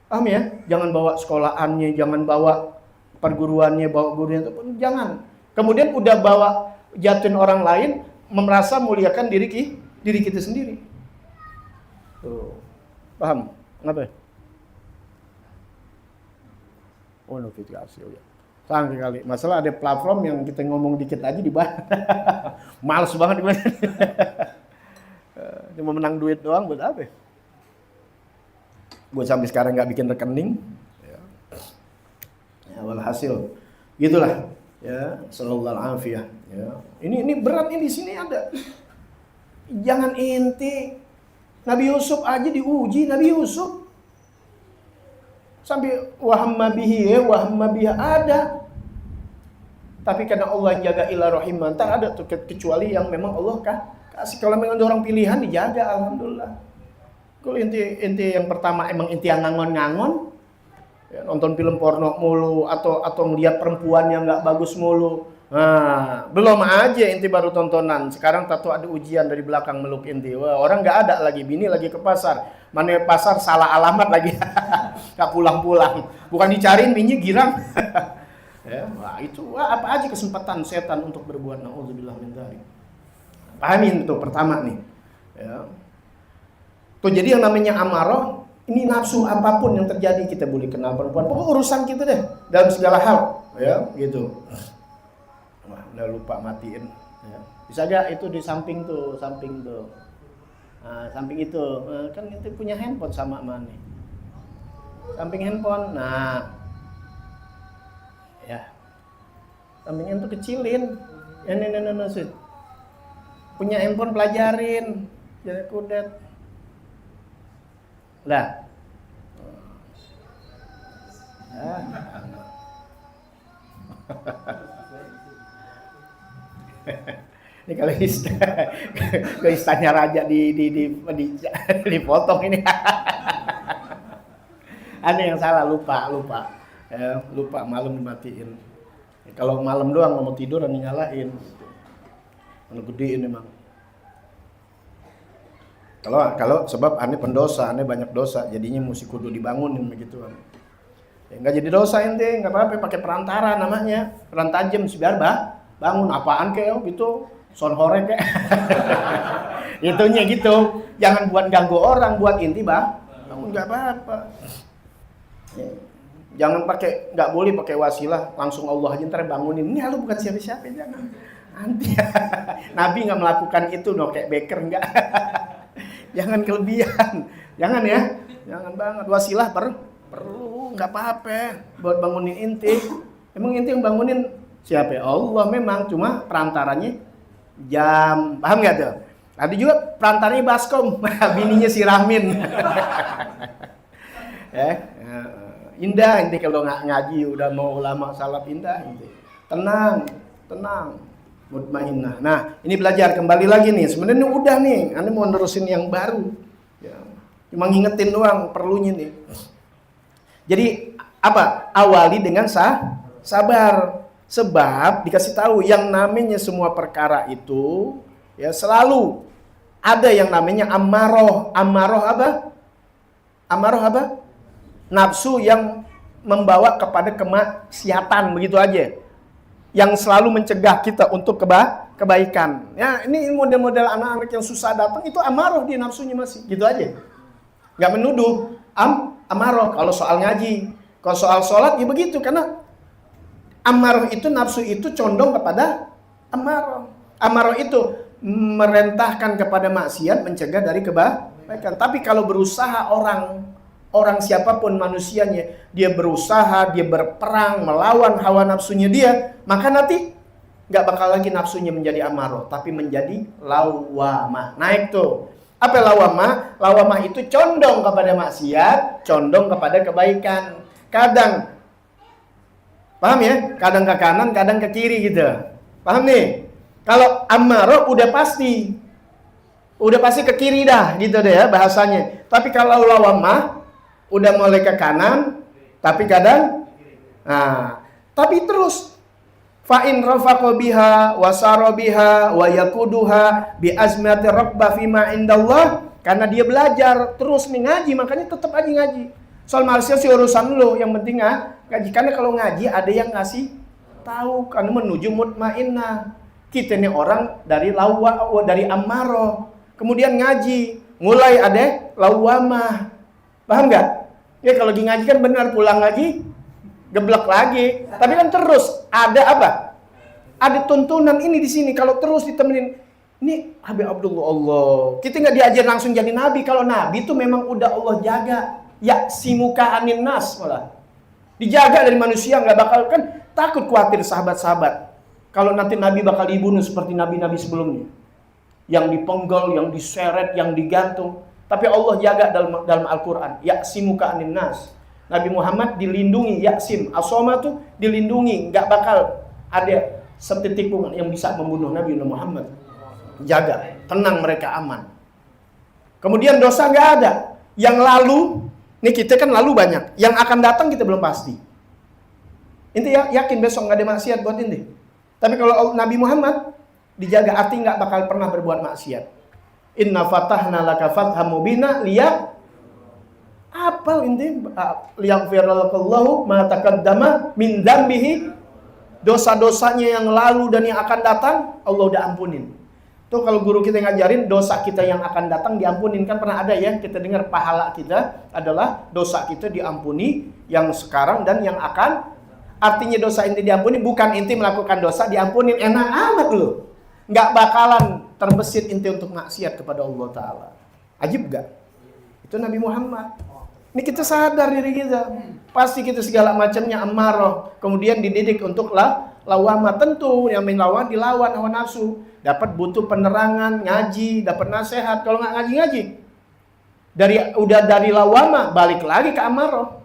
Paham ya? Jangan bawa sekolahannya, jangan bawa perguruannya, bawa gurunya, jangan. Kemudian udah bawa jatuhin orang lain, merasa muliakan diri kita sendiri. Tuh. Paham? Ngapa? Oh, notifikasi ya. Sangat kali. Masalah ada platform yang kita ngomong dikit aja dibahas. Males banget gimana. Cuma menang duit doang buat apa? Gue sampai sekarang nggak bikin rekening. Ya, walhasil gitulah. Ya, sallallahu alaihi ya. Ini berat ini di sini ada. Jangan inti. Nabi Yusuf aja diuji, Nabi Yusuf. Sampai wahamma bihi ada. Tapi karena Allah jaga ila rahimah, entar ada tuh kecuali yang memang Allah kasih. Kalau memang ada orang pilihan dijaga, alhamdulillah. Kalau inti yang pertama emang inti yang ngangon-ngangon, ya, nonton film porno mulu atau ngeliat perempuan yang nggak bagus mulu. Nah, belum aja inti baru tontonan. Sekarang tato ada ujian dari belakang meluk inti. Wah, orang nggak ada lagi, bini lagi ke pasar. Mana pasar salah alamat lagi. Nggak pulang-pulang. Bukan dicariin bini girang. Ya, wah itu apa aja kesempatan setan untuk berbuat, naudzubillah min dzalik. Pahamin tuh pertama nih. Ya. Tuh jadi yang namanya amarah, ini nafsu apapun yang terjadi kita boleh kenal perempuan. Pokoknya urusan kita deh dalam segala hal, ya, gitu. Wah, udah lupa matiin. Ya. Bisa aja itu di samping tuh. Nah, samping itu kan itu punya handphone sama mana? Samping handphone. Nah. Ya, sampingnya itu kecilin. Ini. Punya handphone pelajarin. Jangan kudet. Lah. Ini kalau istana raja dipotong ini. Ada yang salah, lupa. Lupa malam dimatiin. Kalau malam doang mau tidur dan nyalain. Kalau gedein emang. Kalau sebab aneh pendosa, aneh banyak dosa, jadinya mesti kudu dibangunin begitu. Ya, nggak jadi dosa ente, nggak apa-apa pakai perantara namanya, peran tajam biar bangun apaan kayak gitu, son hore kayak. Itunya gitu, jangan buat ganggu orang, buat inti bangun nggak apa-apa. Ya. Jangan nggak boleh pakai wasilah, langsung Allah aja ntar bangunin. Ini lu bukan siapa-siapa, jangan. Nanti Nabi nggak melakukan itu, kayak Baker nggak. Jangan kelebihan, jangan ya, jangan banget. Wasilah perlu, nggak apa-apa buat bangunin inti. Emang inti yang bangunin siapa? Allah memang, cuma perantaranya jam, paham nggak tuh? Ada juga perantaranya baskom, bininya siramin. Indah inti kalau nggak ngaji udah mau ulama salaf indah inti. Tenang, mutmainnah. Nah, ini belajar kembali lagi nih. Sebenarnya udah nih, Anda mau nerusin yang baru. Ya. Cuma ngingetin doang perlunya nih. Jadi apa? Awali dengan sabar. Sebab dikasih tahu yang namanya semua perkara itu ya selalu ada yang namanya amarah. Amarah apa? Nafsu yang membawa kepada kemaksiatan, begitu aja. Yang selalu mencegah kita untuk kebaikan. Ya, ini model-model anak-anak yang susah datang itu amarah di nafsunya masih, gitu aja. Nggak menuduh amarah kalau soal ngaji, kalau soal sholat ya begitu, karena amarah itu, nafsu itu condong kepada amarah. Amarah itu merentahkan kepada maksiat, mencegah dari kebaikan. Tapi kalau berusaha orang siapapun manusianya, dia berusaha, dia berperang melawan hawa nafsunya dia, maka nanti nggak bakal lagi nafsunya menjadi amarah, tapi menjadi lawamah. Naik tuh. Apa lawamah? Lawamah itu condong kepada maksiat, condong kepada kebaikan. Kadang, paham ya? Kadang ke kanan, kadang ke kiri gitu. Paham nih? Kalau amarah udah pasti ke kiri dah, gitu deh ya bahasanya. Tapi kalau lawamah udah mulai ke kanan, Tapi kadang, tapi terus fa in rafaqa biha wa sara biha wa yakuduha bi azmati rabba fima indallah, karena dia belajar terus ngaji, makanya tetap aja ngaji. Soal manusia sih urusan lo, yang penting ngaji. Karena kalau ngaji ada yang ngasih tahu, karena menuju mutmainnah. Kita nih orang dari dari ammaroh, kemudian ngaji, mulai ada lawamah. Paham nggak? Ya kalau lagi ngaji kan benar, pulang ngaji geblek lagi. Tapi kan terus ada apa? Ada tuntunan ini di sini. Kalau terus ditemenin, ini Habib Abdullah Allah. Kita nggak diajar langsung jadi nabi. Kalau nabi itu memang udah Allah jaga. Ya simuka anin nas malah. Dijaga dari manusia, nggak bakal kan takut khawatir sahabat-sahabat. Kalau nanti nabi bakal dibunuh seperti nabi-nabi sebelumnya. Yang dipenggal, yang diseret, yang digantung. Tapi Allah jaga dalam Al-Quran. Ya simuka anin nas. Nabi Muhammad dilindungi, yaksim, asoma tuh dilindungi, nggak bakal ada setitik pun yang bisa membunuh Nabi Muhammad. Jaga, tenang mereka aman. Kemudian dosa nggak ada. Yang lalu, ini kita kan lalu banyak. Yang akan datang kita belum pasti. Inti yakin besok nggak ada maksiat buat inti. Tapi kalau Nabi Muhammad dijaga, arti nggak bakal pernah berbuat maksiat. Inna fatahna laka fatham mubina liya. Apal inti liyaghfirallahu ma taqaddama min dzambihi, dosa-dosanya yang lalu dan yang akan datang Allah udah ampunin. Tuh kalau guru kita ngajarin dosa kita yang akan datang diampunin, kan pernah ada ya kita dengar pahala kita adalah dosa kita diampuni yang sekarang dan yang akan. Artinya dosa inti diampuni bukan inti melakukan dosa diampunin, enak amat loh. Nggak bakalan terbesit inti untuk maksiat kepada Allah Ta'ala. Ajib gak? Itu Nabi Muhammad. Ini kita sadar diri kita. Pasti kita segala macamnya ammaroh. Kemudian dididik untuk lawamah. Tentu yang melawan dilawan hawa nafsu. Dapat butuh penerangan, ngaji, dapat nasihat. Kalau nggak ngaji-ngaji, udah dari lawamah balik lagi ke ammaroh.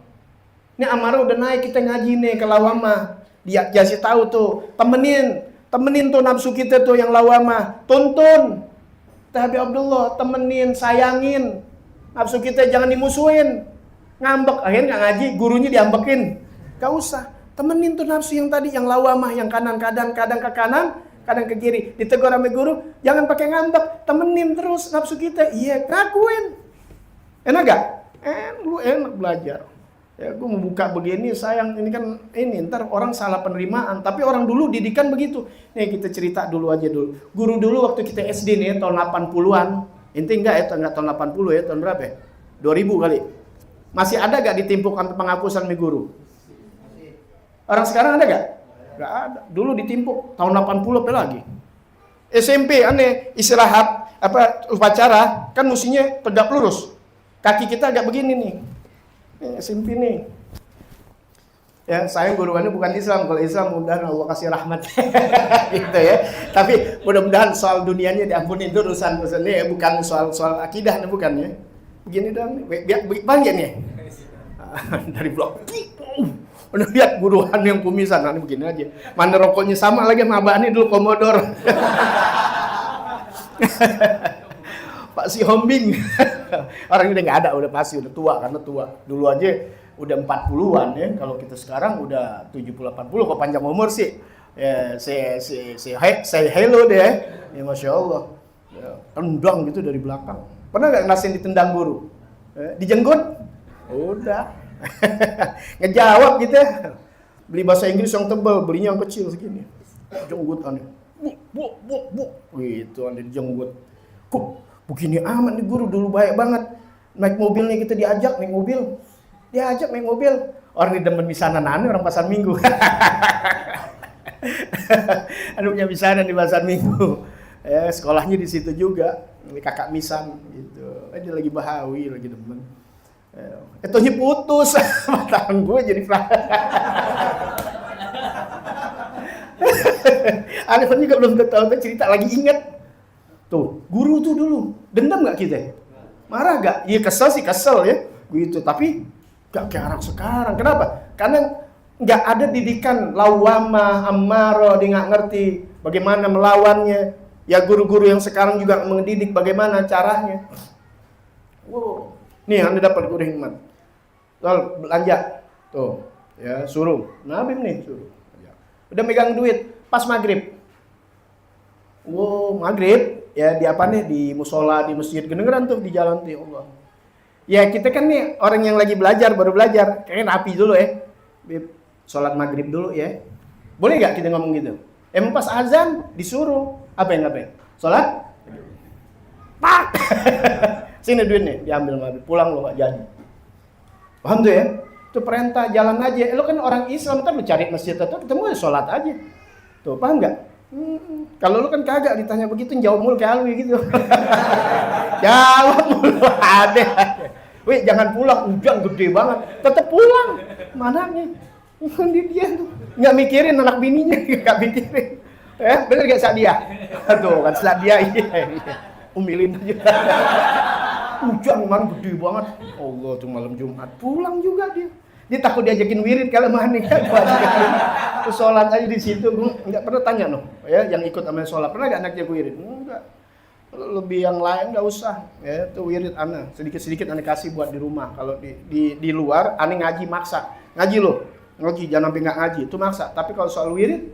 Ini ammaroh udah naik, kita ngaji nih ke lawamah. Dia kasih tahu tuh, temenin tuh nafsu kita tuh yang lawamah. Tuntun. Habib Abdullah, temenin, sayangin. Nafsu kita jangan dimusuhin. Ngambek, akhirnya nggak ngaji, gurunya diambekin. Gak usah, temenin tuh nafsu yang tadi, yang lawamah, yang kanan, kadang ke kanan, kadang ke kiri. Ditegur sama guru, jangan pakai ngambek, temenin terus nafsu kita. Iya, ngakuin. Enak gak? Lu enak belajar. Ya, gue mau buka begini, sayang, ini kan, ntar orang salah penerimaan. Tapi orang dulu didikan begitu. Nih kita cerita dulu aja dulu. Guru dulu waktu kita SD nih, tahun 80-an. Inti enggak tahun 80 ya, tahun berapa ya? 2000 kali. Masih ada gak ditimpuk sampai penghapusan mi guru? Orang sekarang ada gak? Gak ada. Dulu ditimpuk tahun 80 apa lagi? SMP aneh, istirahat upacara kan mestinya tegak lurus. Kaki kita agak begini nih. SMP nih. Ya, saya guruannya bukan Islam. Kalau Islam mudah-mudahan Allah kasih rahmat. Gitu ya. Tapi mudah-mudahan soal dunianya diampuni, itu urusan-urusannya ya, bukan soal akidah, bukan ya. Begini dong, banyak nih. Dari blok. Udah lihat guruan yang kumisan, ini begini aja. Mana rokoknya sama lagi sama abah ini dulu Komodor. Pak Si Hombing. Orang udah nggak ada, udah pasti udah tua karena tua. Dulu aja udah 40-an ya. Kalau kita sekarang udah 70-80 kok panjang umur sih. Ya, say hello deh. Ya Masya Allah. Ya, tendang gitu dari belakang. Pernah nggak ngerasain ditendang guru? Dijenggut? Udah. Ngejawab gitu ya. Beli bahasa Inggris yang tebal, belinya yang kecil segini. Jenggut aneh. Bu. Gitu aneh dijenggut. Kok begini amat nih guru, dulu baik banget. Naik mobil nih kita diajak naik mobil. Diajak naik mobil. Orang di demen misanan aneh, orang pasar minggu. Anaknya misanan di pasar minggu. Sekolahnya di situ juga. Ini kakak misan gitu. Dia lagi bahawi, lagi demen. Etonya putus. Tangan gue jadi aneh juga belum tahu cerita lagi inget. Tuh, guru tuh dulu. Dendam gak kita? Marah gak? Iya kesel sih, kesel ya. Gitu, tapi gak kayak anak sekarang. Kenapa? Karena gak ada didikan lawamah, ammaroh, dia gak ngerti bagaimana melawannya. Ya guru-guru yang sekarang juga mendidik bagaimana caranya. Wow. Nih, Anda dapat guru hikmat. Soal belanja. Tuh, ya suruh. Nabi nih suruh. Ya. Udah megang duit pas maghrib. Maghrib ya di apa nih di musola di masjid kedengeran tuh di jalan tuh ya Allah. Ya kita kan nih orang yang lagi belajar baru belajar kayaknya rapi dulu ya. Sholat maghrib dulu ya. Boleh nggak kita ngomong gitu? Emang pas azan disuruh apa yang ngapain? Sholat? Pak, sini duitnya diambil maghrib pulang lo nggak jadi. Paham tuh ya? Itu perintah jalan aja. Lo kan orang Islam kan lu cari masjid atau ketemu sholat aja. Tuh paham nggak? Kalau lu kan kagak ditanya begitu jawab mulu kayak Alwi gitu. Jawab mulu ada. Wih jangan pulang hujan gede banget. Tetap pulang. Mana nih? Ini dia tuh nggak mikirin anak bininya nggak mikirin. Bener gak Sadia? Tuh kan Sadia iya. Umilin aja. Hujan man gede banget. Allah tuh malam Jumat pulang juga dia. Dia takut diajakin wirid kalau mana kan. Terus sholat aja di situ. Nggak pernah tanya no. Ya, yang ikut sama sholat pernah nggak anaknya wirid? Enggak. Lebih yang lain nggak usah. Ya, itu wirid ana. Sedikit-sedikit ana kasih buat di rumah. Kalau di luar ana ngaji maksa. Ngaji loh. Ngaji jangan sampai nggak ngaji. Itu maksa. Tapi kalau soal wirid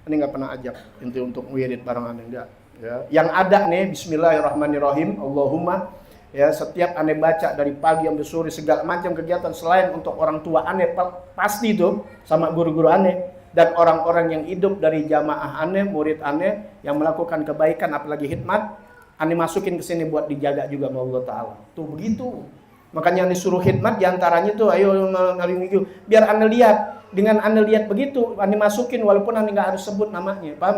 ana nggak pernah ajak inti untuk wirid bareng ana enggak. Ya. Yang ada nih Bismillahirrahmanirrahim. Allahumma ya setiap aneh baca dari pagi sampai sore segala macam kegiatan selain untuk orang tua aneh pasti itu sama guru-guru aneh dan orang-orang yang hidup dari jamaah aneh murid aneh yang melakukan kebaikan apalagi khidmat aneh masukin ke sini buat dijaga juga sama Allah Taala tuh begitu makanya aneh suruh khidmat diantaranya tuh ayo ngaling biar aneh lihat dengan aneh lihat begitu aneh masukin walaupun aneh nggak harus sebut namanya paham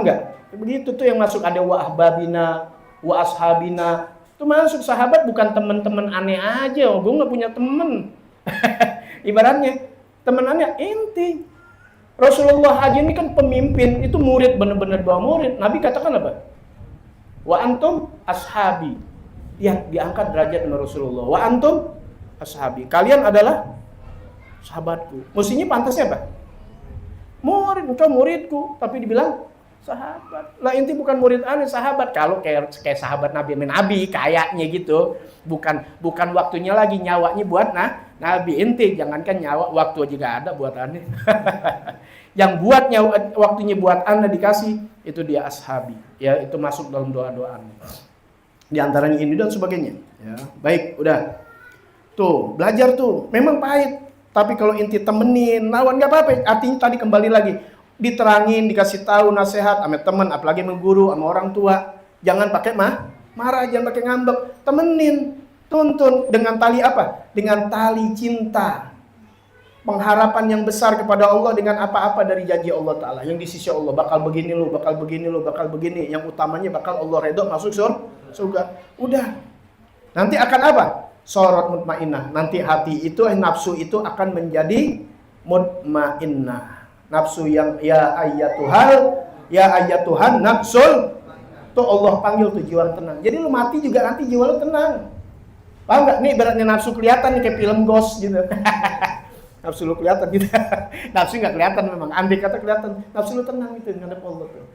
nggak begitu tuh yang masuk ada wa ahbabina wa ashabina itu masuk sahabat bukan teman-teman aneh aja gue nggak punya temen ibaratnya temen aneh inti Rasulullah aja ini kan pemimpin itu murid bener-bener bawa murid Nabi katakan apa wa antum ashabi ya diangkat derajat sama Rasulullah wa antum ashabi kalian adalah sahabatku mestinya pantasnya apa engkau muridku tapi dibilang sahabat. Lah inti bukan murid aneh sahabat. Kalau kayak sahabat Nabi kayaknya gitu. Bukan waktunya lagi nyawanya buat Nabi inti jangankan nyawa waktu aja gak ada buat aneh. Yang buat nyawa waktunya buat aneh dikasih itu dia ashabi. Ya itu masuk dalam doa-doa aneh. Di antaranya ini dan sebagainya. Ya, baik, udah. Tuh, belajar tuh. Memang pahit. Tapi kalau inti temenin, lawan gak apa-apa. Artinya tadi kembali lagi. Diterangin, dikasih tahu nasihat sama teman, apalagi sama guru, sama orang tua. Jangan pakai marah, jangan pakai ngambek. Temenin, tuntun dengan tali apa? Dengan tali cinta. Pengharapan yang besar kepada Allah dengan apa-apa dari janji Allah Ta'ala. Yang di sisi Allah, bakal begini lo, bakal begini lo, bakal begini. Yang utamanya bakal Allah redho masuk surga. Udah. Nanti akan apa? Sorot mutmainnah. Nanti hati itu, nafsu itu akan menjadi mutmainnah. Nafsu yang ya ayatuhan nafsul tuh Allah panggil tuh jiwa tenang. Jadi lu mati juga nanti jiwa lu tenang. Paham nggak? Nih ibaratnya nafsu kelihatan nih kayak film Ghost gitu. Nafsu lu kelihatan gitu. Nafsu nggak kelihatan memang. Andai kata kelihatan, nafsu lu tenang gitu ngadep Allah tuh.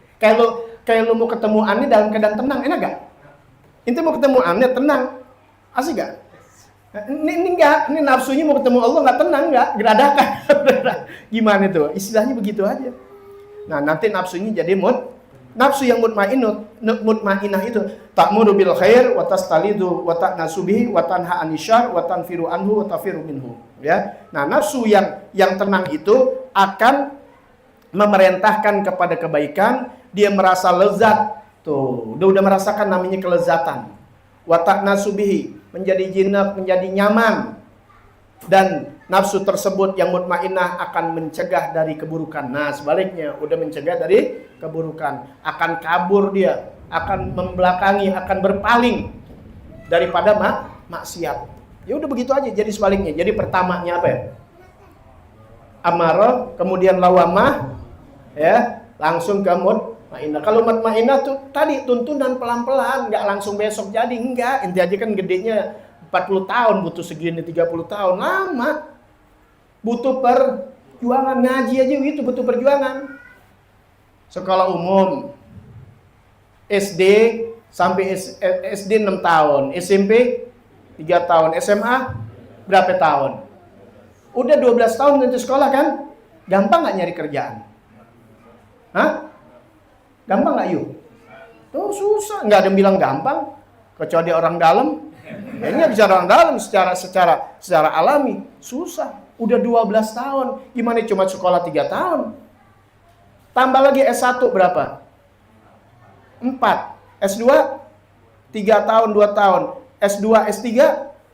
Kayak lu mau ketemu aneh dalam keadaan tenang, enak gak? Inti mau ketemu aneh tenang, asik gak? Ini enggak, ini nafsunya mau ketemu Allah nggak tenang nggak, geradakan. Gimana tuh? Istilahnya begitu aja. Nah nanti nafsunya jadi nafsu yang mutmainnah itu ta'muru bil khair wa tastalidu wa ta'nasubihi wa tanha anisyar wa tanfiru anhu wa tafiru minhu. Ya. Nah nafsu yang tenang itu akan memerintahkan kepada kebaikan, dia merasa lezat. Tuh, udah merasakan namanya kelezatan. Wa ta'nasubihi menjadi jinak, menjadi nyaman. Dan nafsu tersebut yang mutmainnah akan mencegah dari keburukan. Nah sebaliknya, udah mencegah dari keburukan. Akan kabur dia, akan membelakangi, akan berpaling daripada maksiat. Ya udah begitu aja, jadi sebaliknya. Jadi pertamanya apa ya? Amarah, kemudian lawamah, ya, langsung ke mutmainnah. Kalau mutmainnah tuh tadi tuntunan pelan-pelan, nggak langsung besok jadi, enggak. Inti aja kan gedenya 40 tahun, butuh segini 30 tahun, lama. Butuh perjuangan, ngaji aja gitu, butuh perjuangan. Sekolah umum, SD sampai SD 6 tahun, SMP 3 tahun, SMA berapa tahun? Udah 12 tahun nanti sekolah kan? Gampang nggak nyari kerjaan? Hah? Gampang nggak yuk? Tuh susah, nggak ada yang bilang gampang. Kecuali orang dalam. Kayaknya bicara orang dalam secara alami susah. Udah 12 tahun, gimana cuma sekolah 3 tahun? Tambah lagi S1 berapa? 4. S2 3 tahun, 2 tahun. S2, S3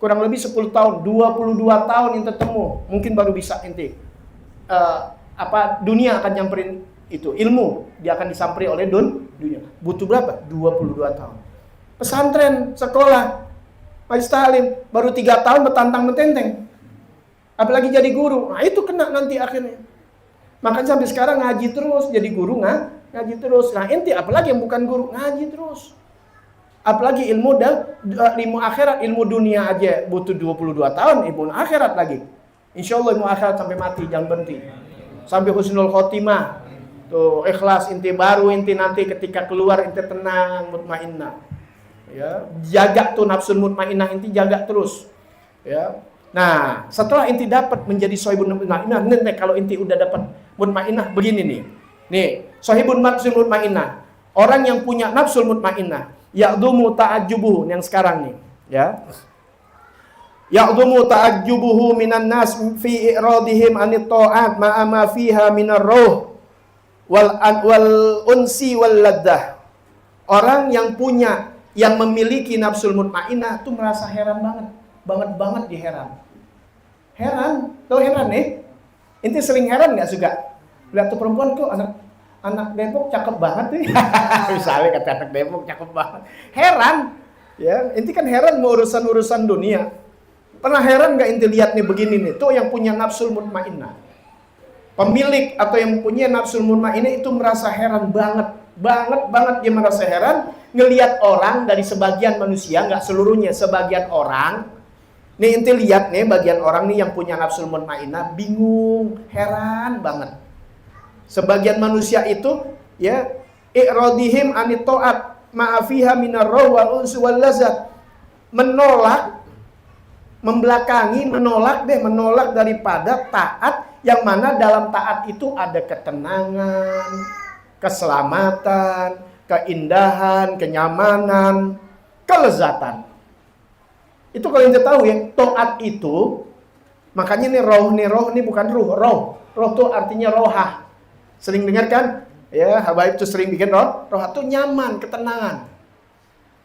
kurang lebih 10 tahun, 22 tahun ente temu. Mungkin baru bisa ente. Dunia akan nyamperin itu. Ilmu dia akan disamperi oleh dunia. Butuh berapa? 22 tahun. Pesantren, sekolah, majlis taklim baru 3 tahun betantang betenteng. Apalagi jadi guru. Nah, itu kena nanti akhirnya. Makanya sampai sekarang ngaji terus, jadi guru ngaji terus. Nah, ente apalagi yang bukan guru, ngaji terus. Apalagi ilmu akhirat, ilmu dunia aja butuh 22 tahun, ilmu akhirat lagi. Insya Allah ilmu akhirat sampai mati, jangan berhenti. Sampai husnul khotimah. Tuh, ikhlas ente baru ente nanti ketika keluar ente tenang, mutmainnah. Ya, jaga tuh nafsu mutmainnah ente jaga terus. Ya. Nah, setelah inti dapat menjadi sohibun mutmainnah, nanti kalau inti udah dapat mutmainnah begini nih. Nih, sohibun nafsul mutmainnah. Orang yang punya nafsul mutmainnah, ya'dumu ta'ajjubuhu yang sekarang nih, ya. Ya'dumu ta'ajjubuhu minan nas fi iradihim anit ta'at ma'a ma fiha minar ruh wal unsi wal laddah. Orang yang memiliki nafsul mutmainnah tuh merasa heran banget diheran. Tuh heran nih. Inti sering heran nggak suka? Lihat tuh perempuan kok anak Depok cakep banget nih. Misalnya kata anak Depok cakep banget. Heran. Ya, inti kan heran mau urusan dunia. Pernah heran nggak inti lihat nih begini nih? Tuh yang punya nafsul mutmainnah. Pemilik atau yang punya nafsul mutmainnah itu merasa heran banget dia merasa heran ngelihat orang dari sebagian manusia, nggak seluruhnya, sebagian orang. Nih inti lihat nih bagian orang nih yang punya nafsul mutmainnah bingung, heran banget. Sebagian manusia itu ya iradihim anit ta'at ma'afiha minar ruh wal uns wal lazat. Menolak daripada taat yang mana dalam taat itu ada ketenangan, keselamatan, keindahan, kenyamanan, kelezatan. Itu kalau ente tahu ya, taat itu makanya nih roh nih bukan ruh. Roh tuh artinya rohah. Sering dengar kan? Ya, habaib tuh sering bikin roh tuh nyaman, ketenangan.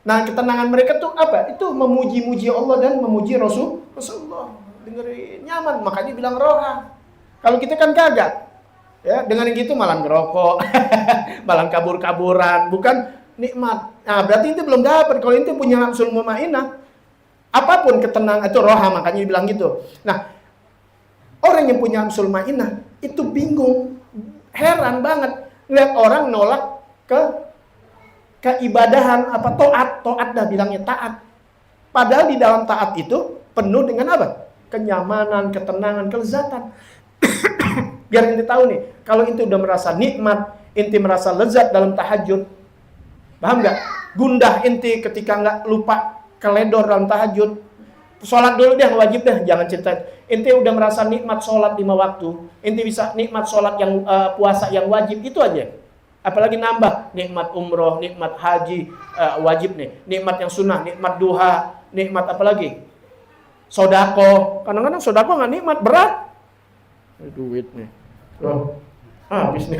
Nah, ketenangan mereka tuh apa? Itu memuji-muji Allah dan memuji Rasulullah. Dengerin nyaman, makanya bilang rohah. Kalau kita kan kagak. Ya, dengan gitu malah ngerokok, malah kabur-kaburan, bukan nikmat. Nah, berarti itu belum dapat. Kalau itu punya nafsul mutmainnah, apapun ketenangan itu roha, makanya dibilang gitu. Nah, orang yang punya nafsul mutmainnah itu bingung, heran banget lihat orang nolak keibadahan taat dah bilangnya taat. Padahal di dalam taat itu penuh dengan apa? Kenyamanan, ketenangan, kelezatan. Biar inti tahu nih, kalau inti udah merasa nikmat, inti merasa lezat dalam tahajud, paham nggak? Gundah inti ketika nggak lupa keledor dalam tahajud. Sholat dulu deh, wajib deh, jangan cerita. Inti udah merasa nikmat sholat 5 waktu, inti bisa nikmat sholat yang puasa yang wajib, itu aja. Apalagi nambah, nikmat umroh, nikmat haji, wajib nih. Nikmat yang sunnah, nikmat duha, nikmat apalagi? Sodako. Kadang-kadang sodako nggak nikmat, berat. Duit nih. Habis nih.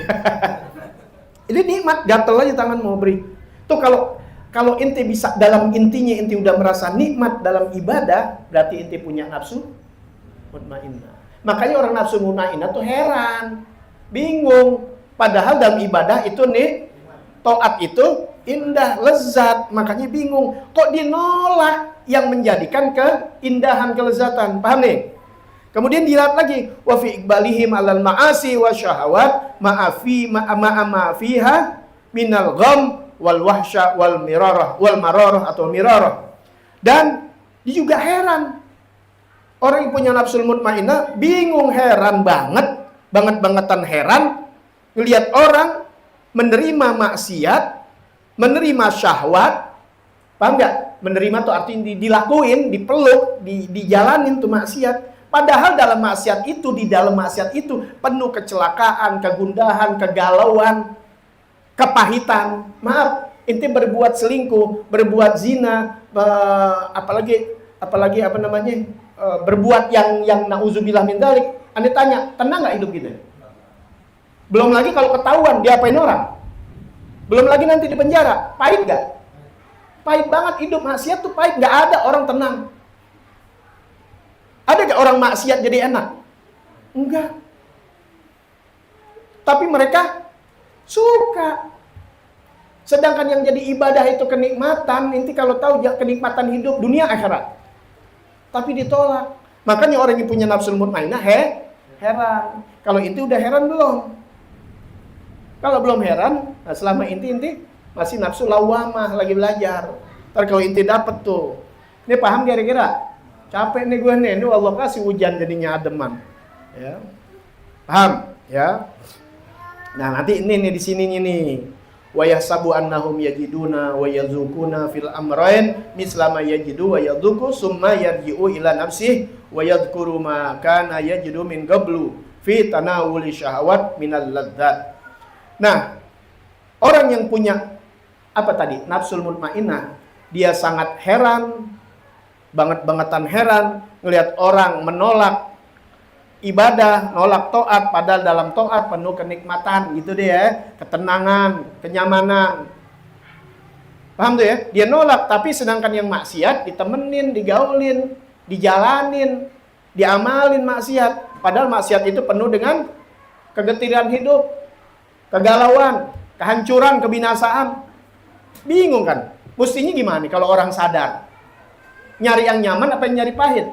Ini nikmat, gatel aja tangan mau beri. Tuh kalau inti bisa dalam intinya inti udah merasa nikmat dalam ibadah, berarti inti punya nafsu mutmainnah. Makanya orang nafsu mutmainnah tuh heran, bingung. Padahal dalam ibadah itu nih, taat itu indah, lezat. Makanya bingung, kok dinolak yang menjadikan keindahan, kelezatan. Paham nih? Kemudian dilihat lagi, wa fi iqbalihim 'alal ma'asi wa syahawat ma'a fiha minal gham wal wahsya wal mararah atau mirarah. Dan dia juga heran. Orang yang punya nafsul mutmainnah bingung, heran bangetan heran ngelihat orang menerima maksiat, menerima syahwat. Paham enggak? Menerima tuh artinya dilakuin, dipeluk, dijalanin tuh maksiat. Padahal dalam maksiat itu, di dalam maksiat itu penuh kecelakaan, kegundahan, kegalauan, kepahitan. Maaf, inti berbuat selingkuh, berbuat zina, apalagi apa namanya, berbuat yang nauzubillah min dzalik. Anda tanya, tenang nggak hidup kita? Belum lagi kalau ketahuan diapain orang. Belum lagi nanti di penjara, pahit nggak? Pahit banget hidup maksiat tuh, pahit. Nggak ada orang tenang. Ada nggak orang maksiat jadi enak? Enggak. Tapi mereka suka. Sedangkan yang jadi ibadah itu kenikmatan, inti kalau tahu kenikmatan hidup dunia akhirat. Tapi ditolak. Makanya orang yang punya nafsul mutmainah heran. Kalau inti udah heran belum? Kalau belum heran, nah selama inti masih nafsu lawamah, lagi belajar. Ntar kalau inti dapet tuh, ini paham kira-kira? Capek nih gue nih, ini Allah kasih hujan jadinya ademan. Ya. Paham? Ya. Nah, nanti ini nih di sininya nih. Wa yahsabu annahum yajiduna wa yazukuna fil amrayn mislama yajidu wa yadzuku summa yarji'u ila nafsihi wa yadhkuru ma kana yajidu min qablu fi tanawuli syahawat minal ladzat. Nah, orang yang punya apa tadi? Nafsul mutmainnah, dia sangat heran, banget-bangetan heran ngelihat orang menolak ibadah, nolak taat, padahal dalam taat penuh kenikmatan gitu deh ya, ketenangan, kenyamanan. Paham tuh ya? Dia nolak, tapi sedangkan yang maksiat ditemenin, digaulin, dijalanin, diamalin maksiat. Padahal maksiat itu penuh dengan kegetiran hidup, kegalauan, kehancuran, kebinasaan. Bingung kan? Mestinya gimana nih kalau orang sadar? Nyari yang nyaman apa yang nyari pahit?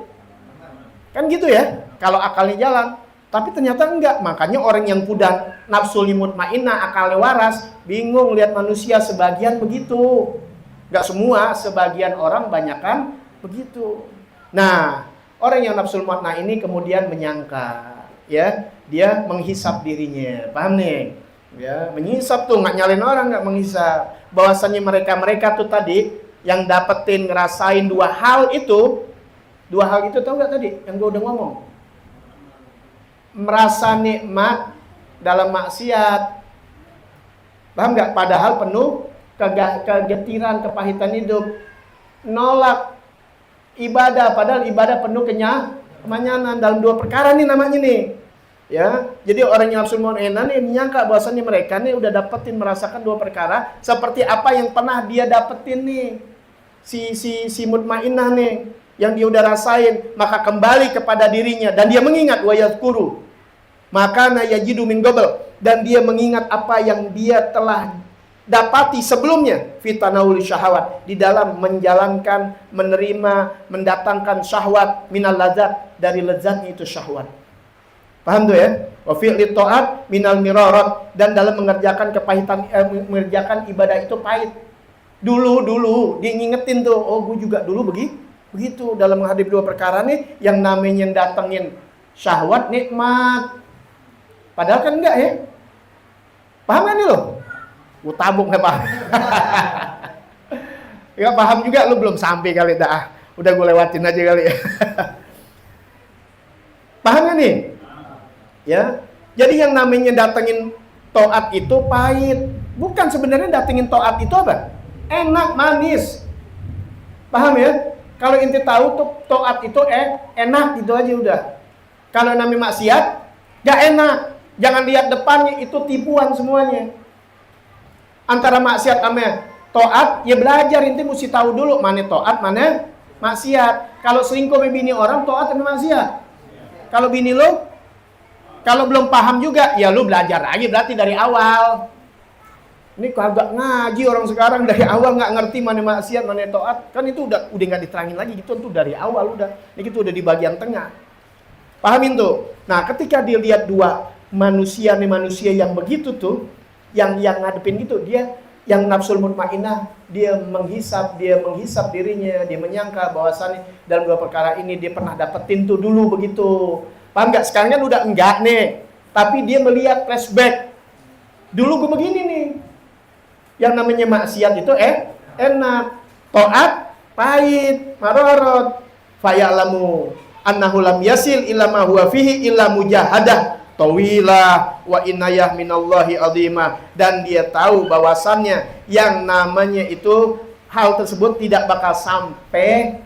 Kan gitu ya, kalau akalnya jalan. Tapi ternyata enggak. Makanya orang yang punya nafsu mutmainnah, akalnya waras, bingung lihat manusia sebagian begitu. Enggak semua, sebagian orang banyakan begitu. Nah, orang yang nafsu mutmainnah ini kemudian menyangka, ya, dia menghisap dirinya. Paham nih? Ya, menghisap tuh, nggak nyalain orang, nggak menghisap. Bahwasannya mereka tuh tadi yang dapetin ngerasain dua hal itu tahu nggak tadi yang gue udah ngomong, merasa nikmat dalam maksiat, paham nggak? Padahal penuh kegetiran, kepahitan hidup, nolak ibadah, padahal ibadah penuh kemanyanan. Dalam dua perkara nih namanya nih, ya. Jadi orang yang nafsu mutmainnah nih menyangka bahwasannya mereka nih udah dapetin, merasakan dua perkara seperti apa yang pernah dia dapetin nih. Si mutmainnah nih yang dia udah rasain, maka kembali kepada dirinya dan dia mengingat wa yadhkuru maka yajidu min qabl, dan dia mengingat apa yang dia telah dapati sebelumnya fitanawul syahwat, di dalam menjalankan, menerima, mendatangkan syahwat minal ladzat, dari lezatnya itu syahwat. Paham tuh ya? Wa fi'li ta'at minal mirarat, dan dalam mengerjakan kepahitan, mengerjakan ibadah itu pahit. Dulu dia ngingetin tuh, oh gue juga dulu begitu dalam menghadapi dua perkara nih, yang namanya datengin syahwat nikmat, padahal kan enggak ya. Paham kan nih lo? Gue tabung ya paham. Ya paham juga, lu belum sampai kali dah. Udah gue lewatin aja kali ya. Paham kan nih? Ya. Jadi yang namanya datengin taat itu pahit. Bukan sebenarnya datengin taat itu apa? Enak, manis. Paham ya? Kalau inti tahu tuh taat itu enak gitu aja udah. Kalau namanya maksiat gak enak. Jangan lihat depannya, itu tipuan semuanya. Antara maksiat sama taat, ya belajar, inti mesti tahu dulu mana taat, mana maksiat. Kalau selingkuh sama bini orang, taat atau maksiat? Kalau bini lo, kalau belum paham juga, ya lu belajar aja berarti dari awal. Ini kagak ngaji orang sekarang, dari awal nggak ngerti mana maksiat, mana taat. Kan itu udah nggak diterangin lagi gitu, tuh dari awal udah. Ini gitu udah di bagian tengah. Pahamin tuh. Nah, ketika dia lihat dua manusia yang begitu tuh, yang ngadepin gitu, dia yang nafsul mutmainnah, dia menghisap dirinya, dia menyangka bahwasannya dalam dua perkara ini dia pernah dapetin tuh dulu begitu. Paham nggak? Sekarang kan udah enggak nih, tapi dia melihat flashback. Dulu gue begini nih. Yang namanya maksiat itu enak, taat pahit, marorot, fayalamu. annahu lam yasil illa ma huwa fihi illa mujahadah tawilah wa inayah minallahi azimah. Dan dia tahu bahwasannya yang namanya itu hal tersebut tidak bakal sampai,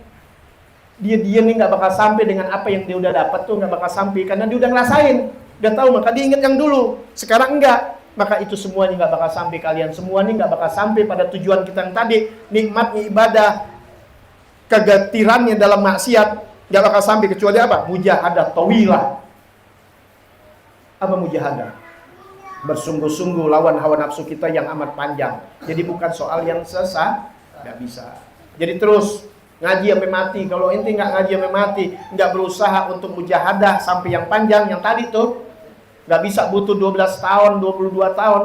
dia nih nggak bakal sampai dengan apa yang dia udah dapat tuh, nggak bakal sampai karena dia udah ngerasain, udah tahu, maka dia ingat yang dulu. Sekarang enggak, maka itu semuanya nggak bakal sampai. Kalian semua nih nggak bakal sampai pada tujuan kita yang tadi, nikmatnya ibadah, kegetirannya dalam maksiat, nggak bakal sampai kecuali apa? Mujahadah tawilah. Apa mujahadah? Bersungguh-sungguh lawan hawa nafsu kita yang amat panjang. Jadi bukan soal yang sesat, nggak bisa. Jadi terus ngaji sampai mati. Kalau ente nggak ngaji sampai mati, nggak berusaha untuk mujahadah sampai yang panjang yang tadi tuh, nggak bisa, butuh 12 tahun, 22 tahun.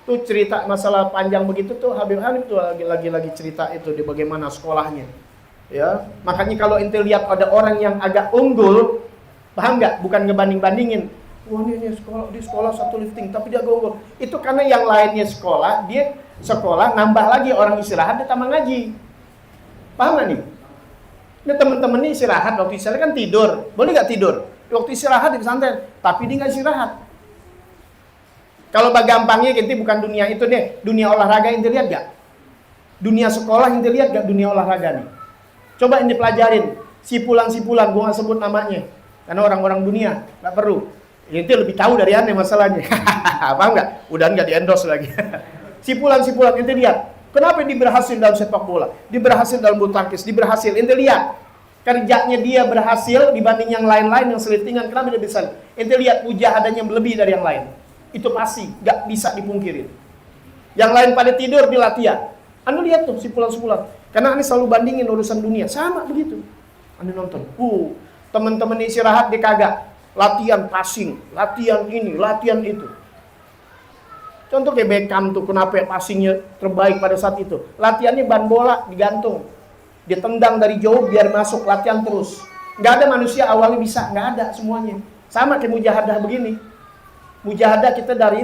Tuh cerita masalah panjang begitu tuh Habib Hanif tuh lagi cerita itu di bagaimana sekolahnya. Ya, makanya kalau ente lihat ada orang yang agak unggul, paham nggak? Bukan ngebanding-bandingin. Wah ini sekolah, di sekolah satu lifting, tapi dia unggul. Itu karena yang lainnya sekolah, dia sekolah nambah lagi orang istirahat, dia tambah ngaji. Paham nggak nih? Ini teman-teman nih istirahat, waktu istirahat kan tidur, boleh nggak tidur? Waktu istirahat di pesantren, tapi dia nggak istirahat. Kalau gampangnya ente bukan dunia itu deh, dunia olahraga ente lihat nggak? Dunia sekolah ente lihat nggak dunia olahraga nih? Coba ente pelajarin, sipulan-sipulan, gua nggak sebut namanya, karena orang-orang dunia nggak perlu. Ente lebih tahu dari aneh masalahnya. Paham nggak? Udah nggak di-endorse lagi. Sipulan-sipulan ente lihat. Kenapa dia berhasil dalam sepak bola? Dia berhasil dalam bulu tangkis, dia berhasil. Ente lihat. Kerjanya dia berhasil dibanding yang lain-lain yang selitingan. Kenapa dia bisa? Ente lihat mujahadahnya lebih dari yang lain. Itu pasti, nggak bisa dipungkirin. Yang lain pada tidur di latihan. Anda lihat tuh sipulan-sipulan. Karena Anda selalu bandingin urusan dunia. Sama begitu. Anda nonton. Teman-teman istirahat dia kagak. Latihan passing, latihan ini, latihan itu. Contoh kayak Beckham tuh, kenapa passingnya terbaik pada saat itu? Latihannya ban bola digantung, ditendang dari jauh biar masuk, latihan terus. Nggak ada manusia awalnya bisa, nggak ada semuanya. Sama kayak mujahadah begini. Mujahadah kita dari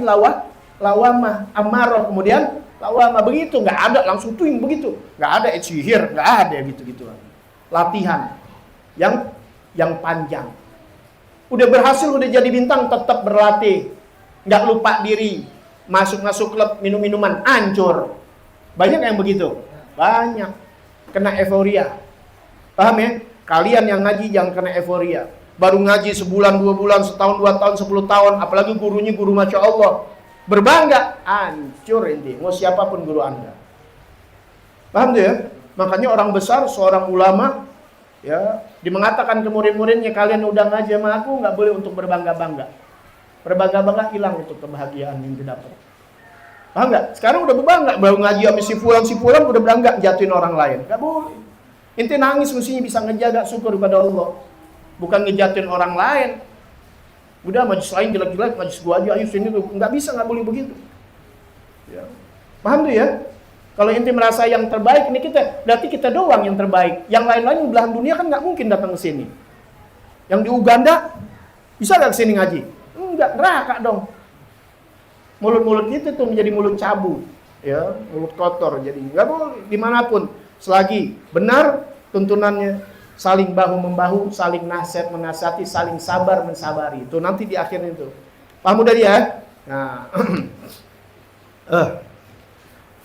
lawamah, amarah, kemudian lawamah begitu, nggak ada langsung tuing begitu, nggak ada sihir, nggak ada gitu-gitu. Latihan yang panjang. Udah berhasil, udah jadi bintang, tetap berlatih. Nggak lupa diri. Masuk klub, minum-minuman, hancur. Banyak yang begitu? Banyak. Kena euforia. Paham ya? Kalian yang ngaji jangan kena euforia. Baru ngaji sebulan, 2 bulan, setahun, 2 tahun, 10 tahun. Apalagi gurunya guru Masya Allah. Berbangga. Hancur ini. Mau siapapun guru Anda. Paham tuh ya? Makanya orang besar, seorang ulama, ya, dia mengatakan ke murid-muridnya, kalian udah ngaji sama aku, nggak boleh untuk berbangga-bangga. Berbangga-bangga hilang untuk kebahagiaan yang didapat. Paham nggak? Sekarang udah berbangga, baru ngaji sama si fulan udah berbangga jatuhin orang lain. Nggak boleh. Ente nangis mestinya bisa ngejaga syukur kepada Allah, bukan ngejatuhin orang lain. Udah majlis lain jelek-jelek, majlis gua aja, ayo sini tuh. Nggak bisa, nggak boleh begitu. Ya. Paham tuh ya? Kalau ente merasa yang terbaik, ini kita, berarti kita doang yang terbaik. Yang lain-lain di belahan dunia kan nggak mungkin datang ke sini. Yang di Uganda, bisa nggak ke sini ngaji? Enggak, neraka dong. Mulut-mulut itu tuh menjadi mulut cabu. Ya, mulut kotor. Jadi nggak boleh, dimanapun. Selagi benar tuntunannya, saling bahu-membahu, saling nasihat menasihati, saling sabar mensabari. Itu nanti di akhir itu. Paham udah dia? Nah,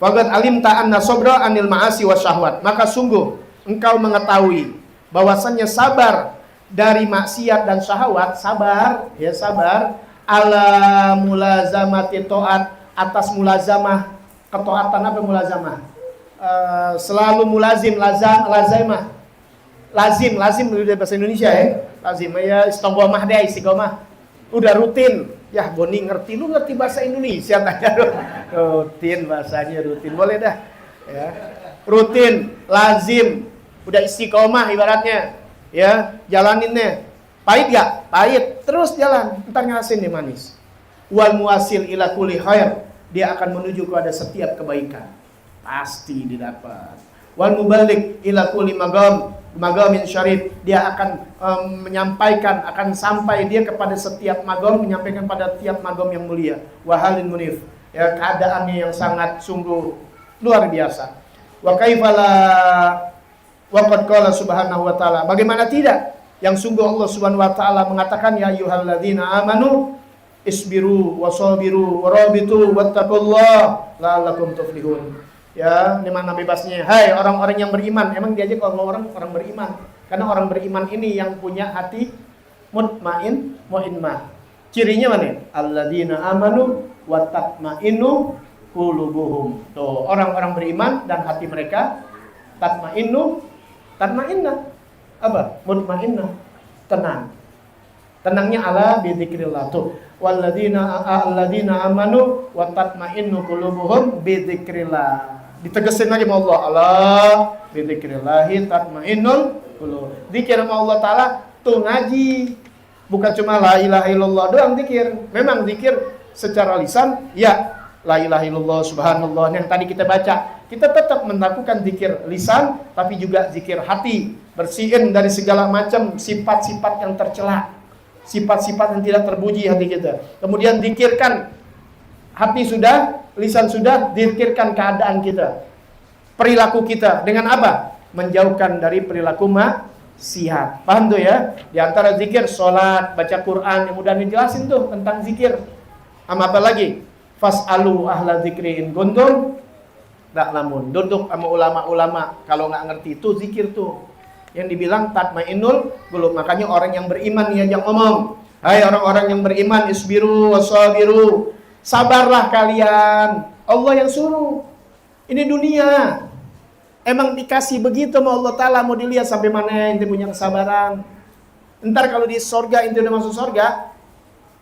Faqad alimta anna sabra anil ma'asi wa syahwat. Maka sungguh engkau mengetahui bahwasannya sabar dari maksiat dan syahwat, sabar ala mulazamati taat, atas mulazamah ketaatan. Apa mulazamah? Selalu mulazim, lazimah. Lazim dari bahasa Indonesia ya. Lazim ya, istiqomah deh, istiqomah. Udah rutin. Ya, Boni ngerti, lu ngerti bahasa Indonesia tanya lu. Rutin bahasanya, rutin. Boleh dah. Ya. Rutin, lazim, udah istiqomah ibaratnya. Ya, jalaninnya. Pahit gak? Pahit. Terus jalan, entar ngerasain nih manis. Wal muasil ila kulli khair. Dia akan menuju kepada setiap kebaikan. Pasti didapat. Wal mubalik ila kulli magamin syarif. Dia akan menyampaikan, akan sampai dia kepada setiap magam, menyampaikan pada tiap magam yang mulia. Wahalin munif, ya, keadaannya yang sangat sungguh luar biasa. Wa kaifala waqad qala subhanahu wa ta'ala. Bagaimana tidak? Yang sungguh Allah Subhanahu wa taala mengatakan ya ayyuhalladzina amanu isbiru wasabiru warabitu wattaqullah la'allakum tuflihun. Ya, di mana bebasnya? Hai orang-orang yang beriman. Emang diajak orang beriman. Karena orang beriman ini yang punya hati mutmainnah. Cirinya mana? Alladzina amanu wa tatmainnu qulubuhum. Tuh, orang-orang beriman dan hati mereka tatmainnah. Apa? Mutmainnah, tenang. Tenangnya ala bi dzikrillah. Tuh, alladzina amanu wa tatmainnu qulubuhum bi dzikrillah. Ditegesin lagi sama Allah, Allah bi dzikrillahi tatmainnul qulub. Zikir sama Allah taala tuh ngaji. Bukan cuma la ilaha illallah doang zikir. Memang zikir secara lisan ya la ilaha illallah subhanallah yang tadi kita baca. Kita tetap melakukan zikir lisan tapi juga zikir hati. Bersihin dari segala macam sifat-sifat yang tercela, sifat-sifat yang tidak terpuji hati kita. Kemudian zikirkan hati sudah, lisan sudah, zikirkan keadaan kita, perilaku kita dengan apa? Menjauhkan dari perilaku maksiat. Paham tuh ya? Di antara zikir salat, baca Quran, yang udah dijelasin tuh tentang zikir. Sama apa lagi? Fas'alu ahla dzikri in kuntum ta'lamun. Duduk sama ulama-ulama, kalau nggak ngerti itu zikir tuh. Yang dibilang tatmainnul qulub. Makanya orang yang beriman yang ngomong, hai orang-orang yang beriman isbiru wasabiru. Sabarlah kalian. Allah yang suruh. Ini dunia. Emang dikasih begitu sama Allah Ta'ala. Mau dilihat sampai mana ente punya kesabaran. Ntar kalau di sorga ente udah masuk sorga,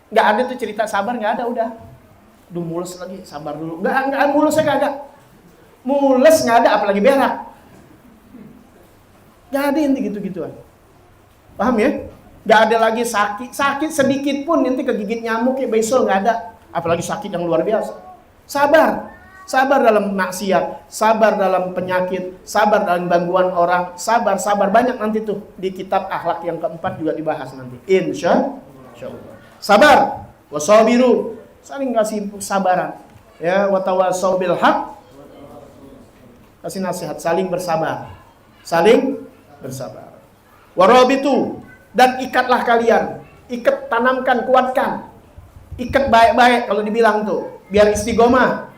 nggak ada tuh cerita sabar, nggak ada udah. Duh mules lagi, sabar dulu. Nggak mulesnya kagak. Mules nggak ada, apalagi berak. Nggak ada yang gitu-gituan. Paham ya? Nggak ada lagi sakit sedikit pun nanti kegigit nyamuk ya besok nggak ada. Apalagi sakit yang luar biasa. Sabar dalam maksiat, sabar dalam penyakit, sabar dalam gangguan orang, sabar banyak nanti tuh di kitab akhlak yang keempat juga dibahas nanti. Insya Allah. Sabar, wasabiru, saling kasih sabaran. Ya, watawasau bil haq, kasih nasihat, saling bersabar. Warabitu, dan ikatlah kalian. Ikat, tanamkan, kuatkan. Ikat baik-baik kalau dibilang tuh, biar istiqomah.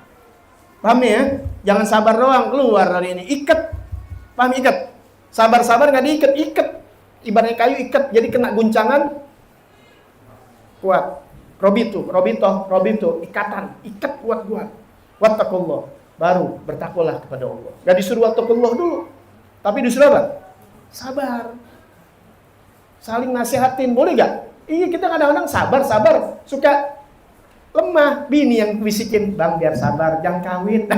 Paham ya? Jangan sabar doang keluar dari ini. Ikat. Paham ikat? Sabar nggak diikat, ikat. Ibaratnya kayu ikat, jadi kena guncangan kuat. Robito, ikatan, ikat kuat. Wattaqullah, baru bertakwalah kepada Allah. Gak disuruh wattaqullah dulu, tapi disuruh apa? Sabar. Saling nasihatin, boleh gak? Iya, kita kadang-kadang sabar, suka lemah. Bini yang bisikin, bang biar sabar, jangan kawin.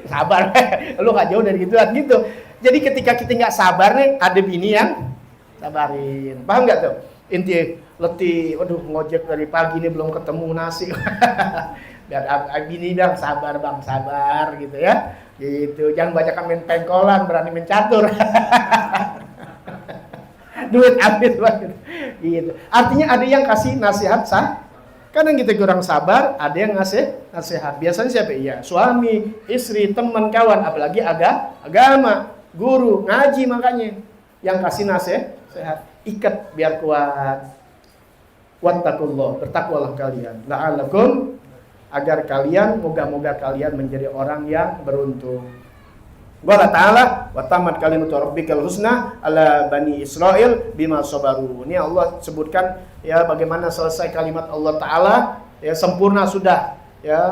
Sabar, lu gak jauh dari gituan gitu. Jadi ketika kita gak sabar nih, ada bini yang sabarin. Paham gak tuh? Inti letih, waduh ngojek dari pagi nih belum ketemu nasi. Dan bini bilang sabar bang, sabar gitu ya. Gitu, jangan banyak main pengkolan, berani main catur. Duit habis banget. Gitu. Artinya ada yang kasih nasihat kadang kita kurang sabar, ada yang ngasih nasihat. Biasanya siapa? Iya, suami, istri, teman, kawan, apalagi agama, guru, ngaji makanya. Yang kasih nasihat, ikat biar kuat. Wattaqullah, bertakwalah kalian. La'allakum, agar kalian, moga-moga kalian menjadi orang yang beruntung. Qala ta'ala, wa tamat kalimatu rabbikal husna ala bani Israil bima sabaru. Ini Allah sebutkan ya bagaimana selesai kalimat Allah Ta'ala, ya sempurna sudah ya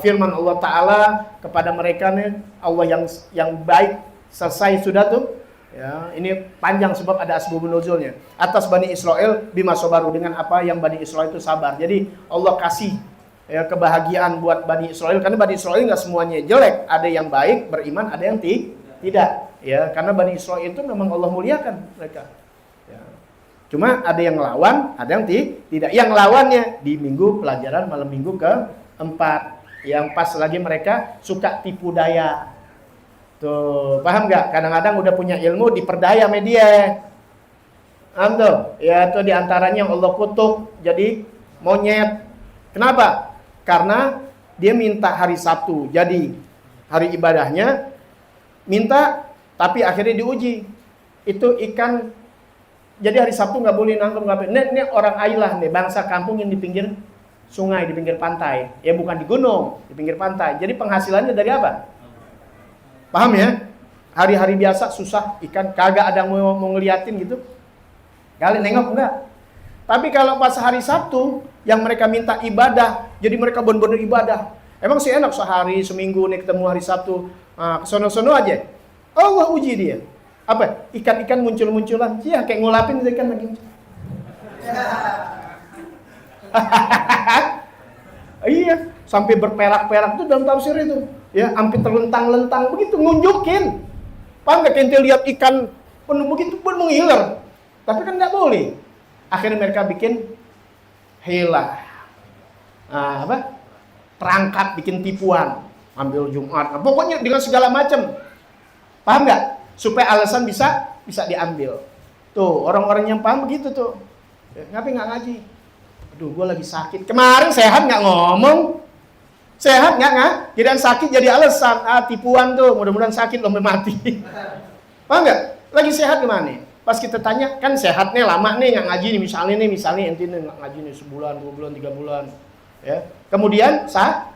firman Allah Ta'ala kepada mereka nih, Allah yang baik selesai sudah tuh. Ya, ini panjang sebab ada asbabun nuzulnya. Atas Bani Israel bima sabaru, dengan apa yang Bani Israel itu sabar. Jadi Allah kasih ya kebahagiaan buat Bani Israel, karena Bani Israel nggak semuanya jelek, ada yang baik beriman, ada yang tidak. Ya, karena Bani Israel itu memang Allah muliakan mereka. Ya. Cuma ada yang lawan, ada yang tidak. Yang lawannya di minggu pelajaran malam minggu keempat, yang pas lagi mereka suka tipu daya. Tuh, paham nggak? Kadang-kadang udah punya ilmu diperdaya media. Paham tuh? Ya, itu diantaranya Allah kutuk jadi monyet. Kenapa? Karena dia minta hari Sabtu jadi hari ibadahnya, minta tapi akhirnya diuji. Itu ikan Jadi hari Sabtu nggak boleh nangkep, nggak boleh. Ini orang Ailah nih, bangsa kampung yang di pinggir sungai, di pinggir pantai. Ya bukan di gunung, di pinggir pantai. Jadi penghasilannya dari apa? Paham ya? Hari-hari biasa susah ikan, kagak ada mau ngeliatin gitu. Kalian nengok enggak? Tapi kalau pas hari Sabtu yang mereka minta ibadah, jadi mereka benar-benar ibadah. Emang sih enak sehari, seminggu nih ketemu hari Sabtu, kesono-sono aja. Allah uji dia. Apa? Ikan-ikan muncul-munculan. Iya, kayak ngulapin ikan lagi. Iya, sampai berperak-perak itu dalam tafsir itu. Ya, hampir terlentang-lentang begitu ngunjukin. Paham nggak? Ente lihat ikan penuh begitu pun menghilang. Tapi kan nggak boleh. Akhirnya mereka bikin hela. Perangkat, bikin tipuan. Ambil Jumat. Nah, pokoknya dengan segala macam. Paham nggak? Supaya alasan bisa diambil. Tuh, orang-orang yang paham begitu tuh. Ngapain nggak ngaji? Aduh, gue lagi sakit. Kemarin sehat nggak ngomong? Sehat nggak? Kirain sakit jadi alasan. Tipuan tuh. Mudah-mudahan sakit sampai mati. Paham nggak? Lagi sehat gimana? Pas kita tanya, kan sehatnya lama nih nggak ngaji nih. Misalnya ente nggak ngaji nih sebulan, 2 bulan, 3 bulan. Ya. Kemudian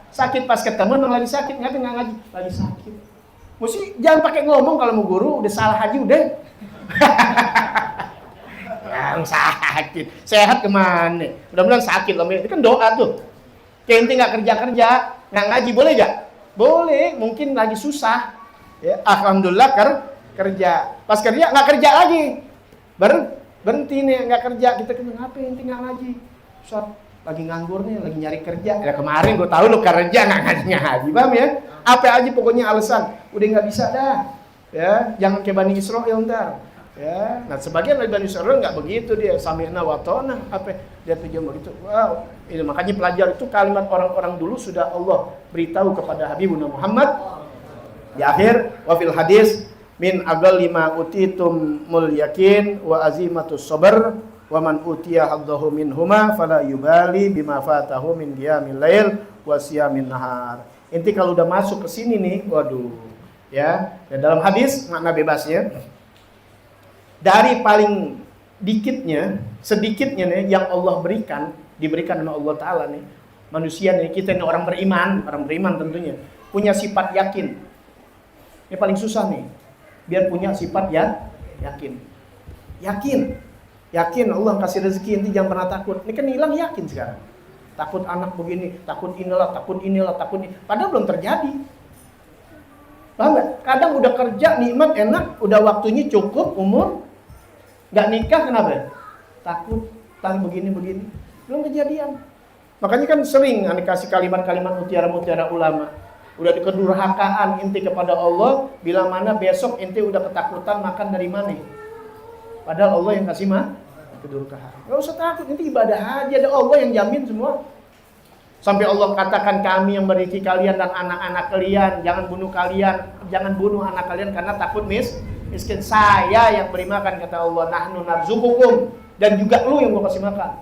sakit pas ketemu lagi sakit. Ngapain nggak ngaji? Lagi sakit. Mesti jangan pakai ngomong kalau mau guru, udah salah haji udah. Yang sakit, sehat kemana? Mudah-mudahan sakit loh, itu kan doa tuh. Kayak ente nggak kerja, nggak ngaji, boleh nggak? Boleh, mungkin lagi susah. Ya, alhamdulillah kerja. Pas kerja nggak kerja lagi, berhenti nih nggak kerja. Kita kenapa ente nggak ngaji? Ustaz, lagi nganggur nih, lagi nyari kerja. Ya kemarin gue tahu lu kerja nggak ngaji, paham ya? Apa aja pokoknya alasan, udah nggak bisa dah. Ya, jangan kayak Bani Israil ntar. Ya, nah sebagian dari Bani Israil nggak begitu dia, sami'na wa ta'na, apa dia tujuan begitu. Wow, ini makanya pelajar itu kalimat orang-orang dulu sudah Allah beritahu kepada Habibuna Muhammad di akhir wa fil hadis min agalli ma utitum mul yakin wa azimatus sabr wa man utiya haddahu minhuma fala yubali bima fatahu min qiyamil lail wa siyamin nahar. Inti kalau udah masuk ke sini nih, waduh, ya. Dan dalam hadis makna bebasnya dari paling sedikitnya nih yang Allah diberikan oleh Allah Taala nih, manusia nih, kita nih orang beriman tentunya punya sifat yakin. Ini paling susah nih, biar punya sifat yakin Allah kasih rezeki, inti jangan pernah takut. Ini kan hilang yakin sekarang. Takut anak begini, takut inilah. Padahal belum terjadi. Paham nggak? Kadang udah kerja nikmat enak, udah waktunya cukup umur, nggak nikah kenapa? Takut begini, belum kejadian. Makanya kan sering kasih kalimat-kalimat mutiara-mutiara ulama. Udah kedurhakaan inti kepada Allah, bila mana besok inti udah ketakutan makan dari mana? Padahal Allah yang kasih kedurhakaan. Gak usah takut, inti ibadah aja, ada Allah yang jamin semua. Sampai Allah katakan kami yang beriki kalian dan anak-anak kalian, jangan bunuh anak kalian karena takut miskin. Saya yang beri makan, kata Allah, nahnu narzukukum, dan juga lu yang gua kasih makan.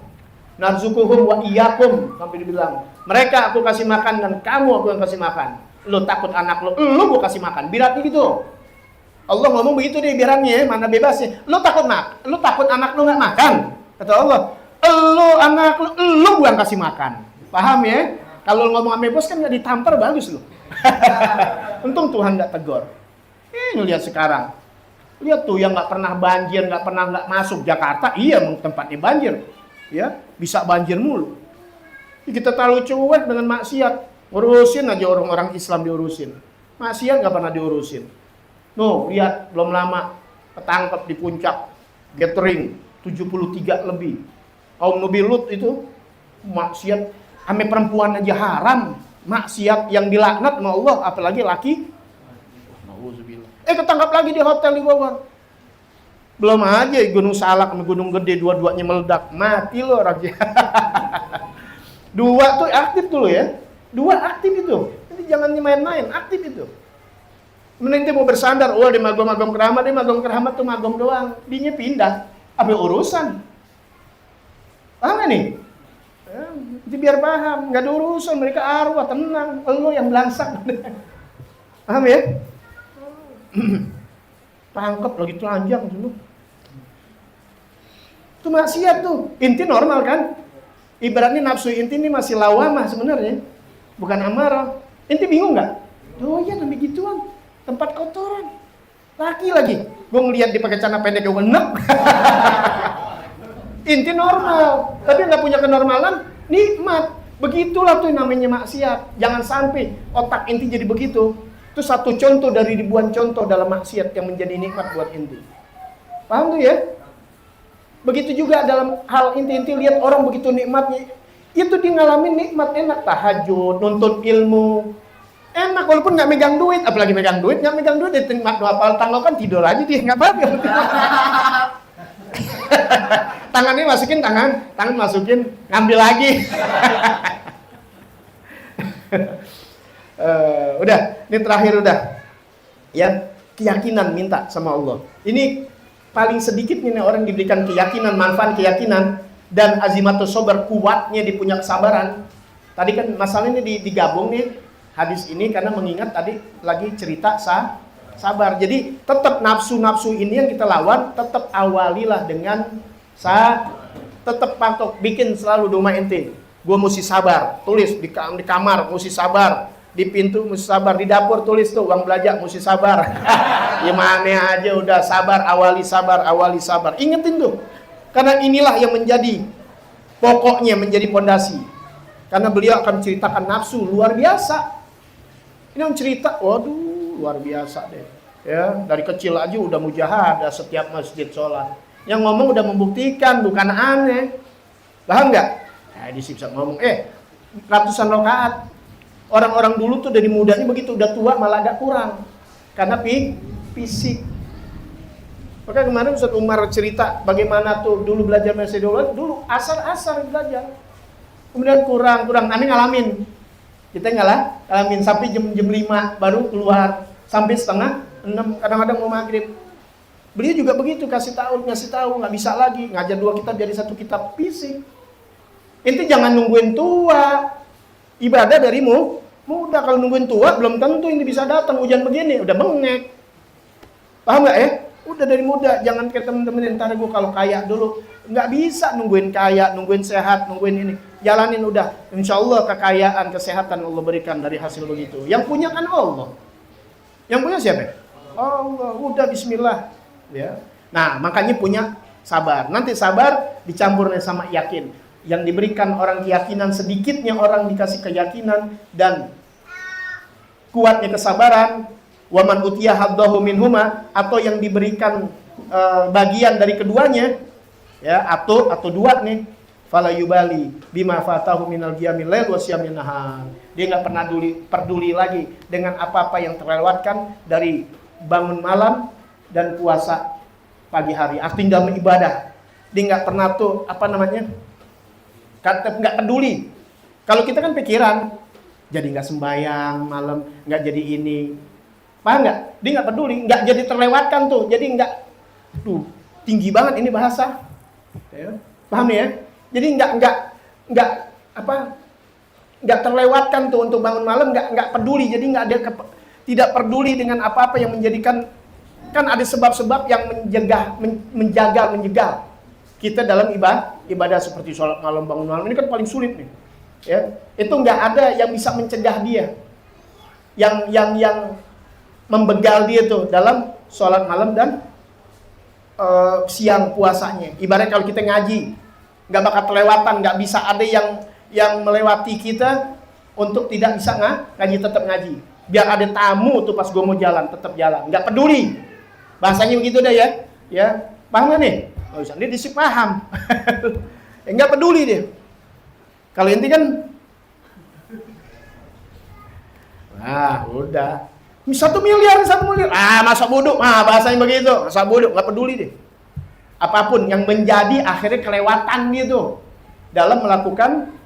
Narzukuhum wa iyyakum, sampai dibilang, mereka aku kasih makan dan kamu aku yang kasih makan. Lu takut anak lu gua kasih makan. Biratnya gitu. Allah ngomong begitu deh biarannya, mana bebasnya. Lu takut anak lu nggak makan, kata Allah. Anak lu gua yang kasih makan. Paham ya? Kalau ngomong sama bos kan nggak ditampar, bagus loh. Untung Tuhan nggak tegur. Lihat sekarang, lihat tuh yang nggak pernah banjir, nggak masuk Jakarta, iya tempatnya banjir, ya bisa banjir mulu. Kita terlalu cuek dengan maksiat, ngurusin aja orang-orang Islam diurusin, maksiat nggak pernah diurusin. Lihat belum lama ketangkep di puncak gathering 73 lebih kaum Nabi Lut itu maksiat. Ame perempuan aja haram, maksiat yang dilaknat sama Allah, apalagi laki. Nauzubillah. Ketangkap lagi di hotel di Bogor. Belum aja Gunung Salak sama Gunung Gede dua-duanya meledak, mati lo orang. Dua tuh aktif dulu ya. Dua aktif itu. Jadi jangan main-main, aktif itu. Mending mau bersandar, di magom keramat tuh magom doang. Dinya pindah, apa urusan? Paham nih? Jadi biar paham, nggak ada urusan, mereka arwah, tenang, lo yang belangsak. Paham ya? Tangkap lagi telanjang dulu. Itu maksiat tuh. Inti normal kan? Ibaratnya nafsu inti ini masih lawamah sebenarnya. Bukan amarah. Inti bingung nggak? Oh iya namanya gituan. Tempat kotoran. Laki lagi. Gue ngeliat dia pakai celana pendek gue enak. Inti normal. Tapi nggak punya kenormalan, nikmat. Begitulah tuh namanya maksiat. Jangan sampai otak inti jadi begitu. Itu satu contoh dari ribuan contoh dalam maksiat yang menjadi nikmat buat inti. Paham tuh ya? Begitu juga dalam hal inti-inti lihat orang begitu nikmatnya. Itu dia ngalamin nikmat enak. Tahajud, nuntut ilmu. Enak walaupun nggak megang duit. Apalagi megang duit, nggak megang duit. Dia nikmat hafal tanggal kan tidur aja dia. Nggak apa-apa. Tangannya masukin tangan masukin, ngambil lagi. Udah, ini terakhir udah. Ya, keyakinan minta sama Allah. Ini paling sedikit nih orang diberikan keyakinan, manfaat keyakinan dan azimatus sabar, kuatnya dia punya kesabaran. Tadi kan masalahnya digabung nih hadis ini karena mengingat tadi lagi cerita sabar. Jadi tetap nafsu-nafsu ini yang kita lawan, tetap awalilah dengan tetap patok bikin selalu doma ente. Gue mesti sabar, tulis di kamar mesti sabar. Di pintu mesti sabar, di dapur tulis tuh uang belanja mesti sabar. Gimana aja udah sabar, awali sabar. Ingetin tuh. Karena inilah yang menjadi pokoknya, menjadi pondasi. Karena beliau akan ceritakan nafsu luar biasa. Ini yang cerita, waduh luar biasa deh. Ya, dari kecil aja udah mujahadah setiap masjid sholat. Yang ngomong udah membuktikan, bukan aneh. Paham nggak? Nah, dia bisa ngomong, ratusan rakaat. Orang-orang dulu tuh dari mudanya begitu, udah tua malah agak kurang. Karena fisik. Maka kemarin Ustaz Umar cerita bagaimana tuh dulu belajar metodologi, dulu asar belajar. Kemudian kurang, aneh ngalamin. Kita ngalamin sampai jam 5 baru keluar. Sampai setengah 6, kadang-kadang mau maghrib. Beliau juga begitu, ngasih tahu, nggak bisa lagi. Ngajar 2 kitab jadi 1 kitab fisik. Inti jangan nungguin tua. Ibadah darimu mudah. Kalau nungguin tua belum tentu ini bisa datang hujan begini udah bengek. Paham nggak ya? Udah dari muda, jangan ke temen-temen ntar gue kalau kaya dulu. Nggak bisa nungguin kaya, nungguin sehat, nungguin ini. Jalanin udah. Insya Allah kekayaan, kesehatan Allah berikan dari hasil begitu. Yang punya kan Allah. Yang punya siapa? Allah. Udah bismillah. Ya. Nah makanya punya sabar. Nanti sabar dicampurnya sama yakin. Yang diberikan orang keyakinan, sedikitnya orang dikasih keyakinan dan kuatnya kesabaran. Waman utiya haddahu minhuma, atau yang diberikan bagian dari keduanya, ya, atau 2 nih, fala yubali bima fatahu minal qiyamil lail wa siyamil nahar. Dia nggak pernah peduli lagi dengan apa-apa yang terlewatkan dari bangun malam dan puasa pagi hari. Artinya dalam ibadah dia nggak pernah tuh nggak peduli. Kalau kita kan pikiran, jadi nggak sembayang malam, nggak jadi ini, paham nggak? Dia nggak peduli, nggak jadi terlewatkan tuh, jadi nggak, tinggi banget ini bahasa, ya. Paham ya? Jadi nggak terlewatkan tuh untuk bangun malam, nggak peduli, jadi tidak peduli dengan apa-apa yang menjadikan, kan ada sebab-sebab yang menjegal kita dalam ibadah seperti sholat malam, bangun malam, ini kan paling sulit nih. Ya, itu nggak ada yang bisa mencegah dia, yang membegal dia tuh dalam sholat malam dan siang puasanya. Ibarat kalau kita ngaji, nggak bakal kelewatan, nggak bisa ada yang melewati kita untuk tidak bisa ngaji, tetap ngaji. Biar ada tamu tuh pas gue mau jalan, tetap jalan, nggak peduli. Bahasanya begitu deh ya, paham nggak nih? Oh, dia disip paham. Nggak peduli dia. Kalau inti kan, udah. 1 miliar. Masa bodoh. Bahasanya begitu. Masa bodoh, nggak peduli deh. Apapun yang menjadi akhirnya kelewatan dia tuh dalam melakukan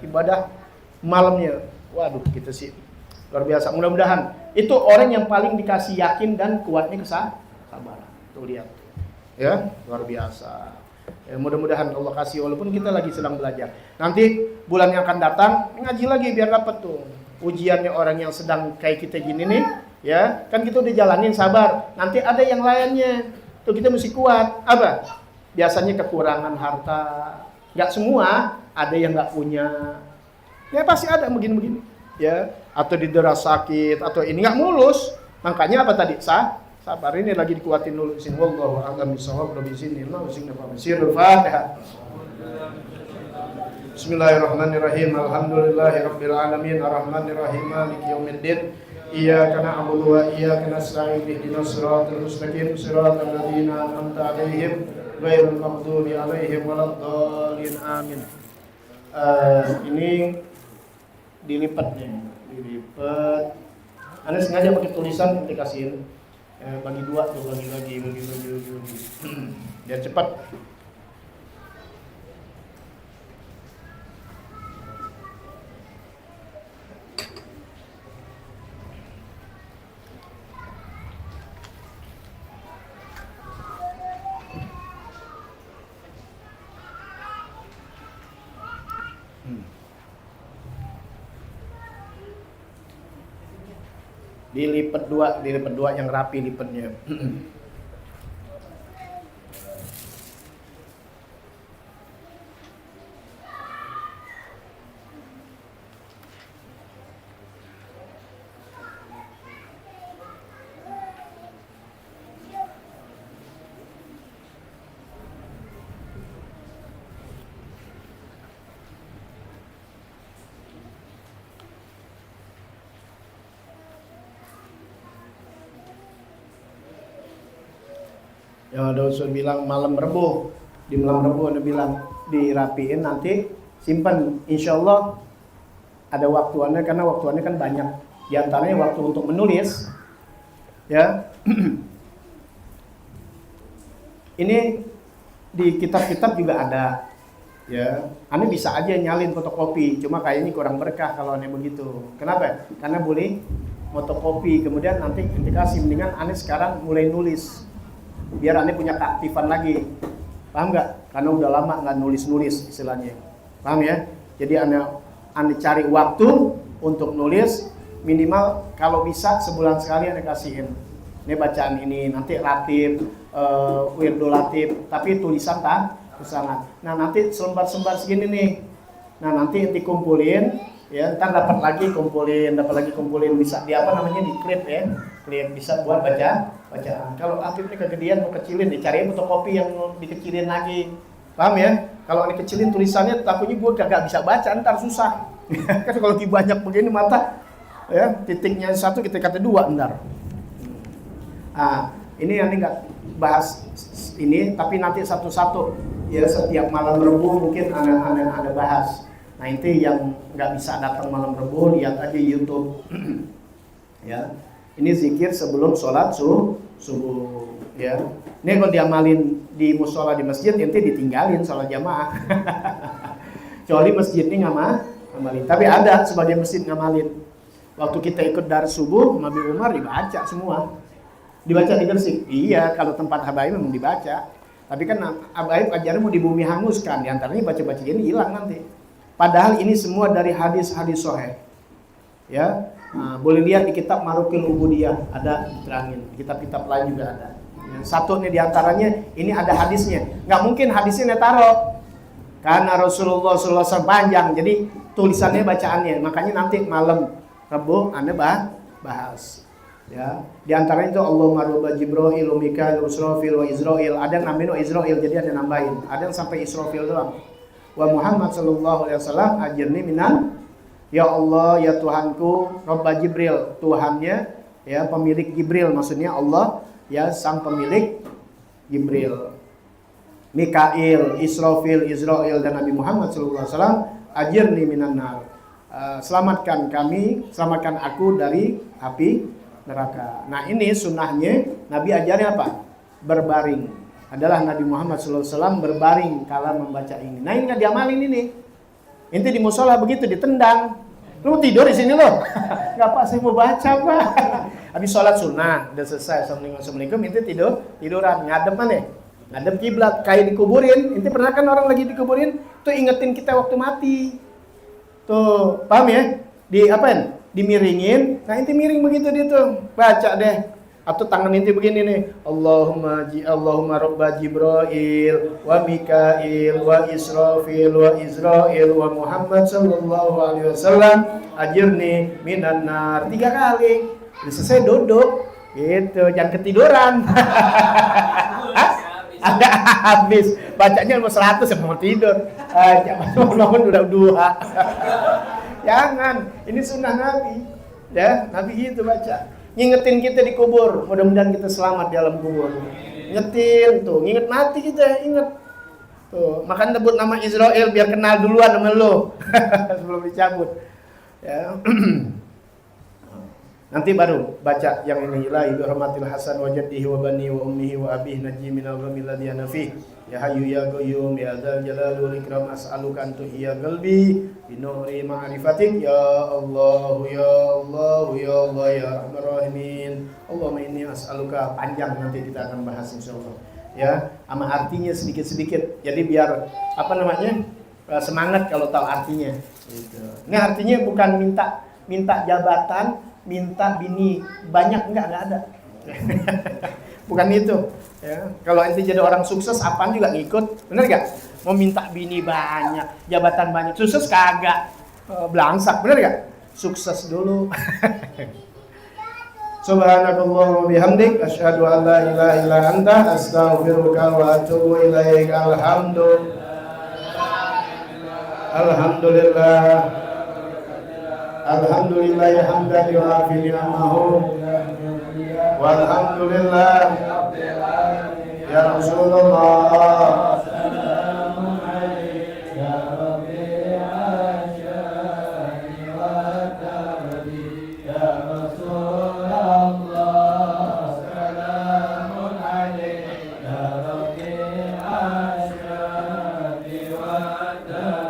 ibadah malamnya. Waduh, kita sih luar biasa. Mudah-mudahan itu orang yang paling dikasih yakin dan kuatnya kesabaran. Tuh lihat. Ya, luar biasa. Ya, mudah-mudahan Allah kasih, walaupun kita lagi sedang belajar. Nanti bulan yang akan datang ngaji lagi biar dapat tuh ujiannya orang yang sedang kayak kita gini nih, ya. Kan kita udah jalanin sabar. Nanti ada yang lainnya. Tuh kita mesti kuat. Apa? biasanya kekurangan harta. Nggak semua, ada yang nggak punya. Ya pasti ada begini-begini. Ya, atau didera sakit, atau ini nggak mulus. Makanya apa tadi? Sabar, ini lagi dikuatin dulu. Sini, wallahu a'lam bishawab, rabbil sini, Fatihah. Bismillahirrahmanirrahim. Alhamdulillahirabbil alamin, arrahmanirrahim, maliki yaumiddin. Iyyaka na'budu wa iyyaka nasta'in. Ihdinas siratal mustaqim, siratal ladzina an'amta 'alaihim ghairil maghdubi 'alaihim waladdallin. Amin. Ini dilipat nih, dilipat. Anda sengaja pakai tulisan dikasihin. Bagi dua tuh, bagi. Biar cepat. Dilipat dua yang rapi lipatnya. Yang ada usul bilang malam Rebo, di malam Rebo ada bilang dirapiin nanti simpan, insya Allah ada waktuannya, karena waktuannya kan banyak, di antaranya waktu untuk menulis, ya. Ini di kitab-kitab juga ada, ya. Anda bisa aja nyalin fotokopi, cuma kayaknya kurang berkah kalau Anda begitu. Kenapa? Karena boleh fotokopi, kemudian nanti indikasi, mendingan Anda sekarang mulai nulis. Biar Anda punya keaktifan lagi, paham nggak? Karena udah lama nggak nulis istilahnya, paham ya? Jadi Anda cari waktu untuk nulis, minimal kalau bisa sebulan sekali Anda kasihin. Ini bacaan ini, nanti ratib, wirdo latib, tapi tulisan pesanan. Nah nanti selembar-selembar segini nih, nah nanti dikumpulin, ya ntar dapat lagi kumpulin, bisa di apa namanya, di klip ya, klip bisa buat bacaan. Kalau aktifnya kegedean mau kecilin, dicari fotokopi yang dikecilin lagi, paham ya? Kalau dikecilin tulisannya, takutnya gue gak bisa baca, ntar susah. Kan kalau banyak begini mata, ya titiknya satu, titik dua, ntar. Ini nanti nggak bahas ini, tapi nanti satu-satu, ya setiap malam Rebo mungkin ada bahas. Nah itu yang nggak bisa datang malam Rebo, lihat aja YouTube. Ya, ini zikir sebelum sholat subuh. Ya, ini kalau diamalin di musola di masjid, nanti ditinggalin sholat jamaah. Kecuali masjid ini ngamalin. Tapi ada sebagai masjid ngamalin. Waktu kita ikut dari subuh, Nabi Umar dibaca semua. Dibaca di Gresik. Iya, kalau tempat habaib memang dibaca. Tapi kan habaib ajaran mau di bumi hanguskan. Di antaranya baca-baca ini hilang nanti. Padahal ini semua dari hadis-hadis sahih. Ya, boleh lihat di kitab Marukil Ubudiyah, ada diterangin. Kitab-kitab lain juga ada. Satu nih diantaranya, ini ada hadisnya. Nggak mungkin hadisnya taruh. Karena Rasulullah SAW panjang, jadi tulisannya bacaannya. Makanya nanti malam Rabu Anda bahas. Ya, di antaranya itu Allahumma rabba Jibril, Mikail, Israfil, wa Israil. Ada yang namanya Israil, jadi ada nambahin. Ada yang sampai Israfil doang. Wa Muhammad sallallahu alaihi wasallam ajirni minan, ya Allah ya Tuhanku, Rabba Jibril, Tuhannya ya pemilik Jibril, maksudnya Allah ya sang pemilik Jibril, Mikail, Israfil, Israil dan Nabi Muhammad sallallahu alaihi wasallam ajirni minan nar. Selamatkan aku dari api neraka. Nah ini sunnahnya Nabi ajarnya apa? Berbaring. Adalah Nabi Muhammad SAW berbaring kala membaca ini. Nah ini nggak diamalin ini. Inti di musola begitu ditendang. Lu tidur di sini loh. Nggak Pak, saya mau baca Pak. Habis sholat sunnah udah selesai. Assalamualaikum. Inti tiduran ngadep mana? Ngadep kiblat kayak dikuburin. Inti pernah kan orang lagi dikuburin tuh ingetin kita waktu mati. Tuh paham ya? Di apain? Dimiringin. Nah inti miring begitu dia tuh baca deh. Atau tangan inti begini nih. Allahumma rabba Jibril wa Mikail wa Israfil wa Israil wa Muhammad sallallahu alaihi wasallam ajirni minan nar. 3 kali. Udah selesai duduk. Gitu, jangan ketiduran. Ada habis. Bacanya mau 100 ya mau tidur. Jangan udah 2. Jangan. Ini sunnah Nabi. Ya, Nabi gitu baca. Ngingetin kita di kubur, mudah-mudahan kita selamat di alam kubur. Ngingetin tuh, nginget mati kita, inget. Tuh, makanya sebut nama Israel biar kenal duluan sama lo sebelum dicabut. Ya. Nanti baru baca yang ini ilahi birahmatil hasan wa jaddihi wa bani wa ummihi wa abihi najji minal ghamil ladzi ana fi. Ya hayyu ya qayyum ya dzal jalali wal ikram as'aluka an tuhiyya qalbi bi nuri ma'rifatik ya Allah ya Allah ya Allah ya arhamar rahimin. Allahumma inni as'aluka, panjang nanti kita akan bahas insyaallah. Ya, sama artinya sedikit-sedikit. Jadi biar semangat kalau tahu artinya gitu. Ini artinya bukan minta jabatan, minta bini banyak, enggak ada. Bukan itu. Ya, kalau ente jadi orang sukses, apaan juga ngikut, bener gak? Mau minta bini banyak, jabatan banyak, sukses kagak, belangsak, bener gak? Sukses dulu. Subhanakallahumma bihamdik, asyhadu an la ilaha illa anta, astaghfiruka wa atubu ilaik. Alhamdulillah hamdan yu'afi ni'amahu walhamdulillah ya Rasulullah. Assalamu alaikum ya Rabbi asyani wa tabdi ya Rasulullah. Assalamu alaikum ya Rabbi asyani wa tabdi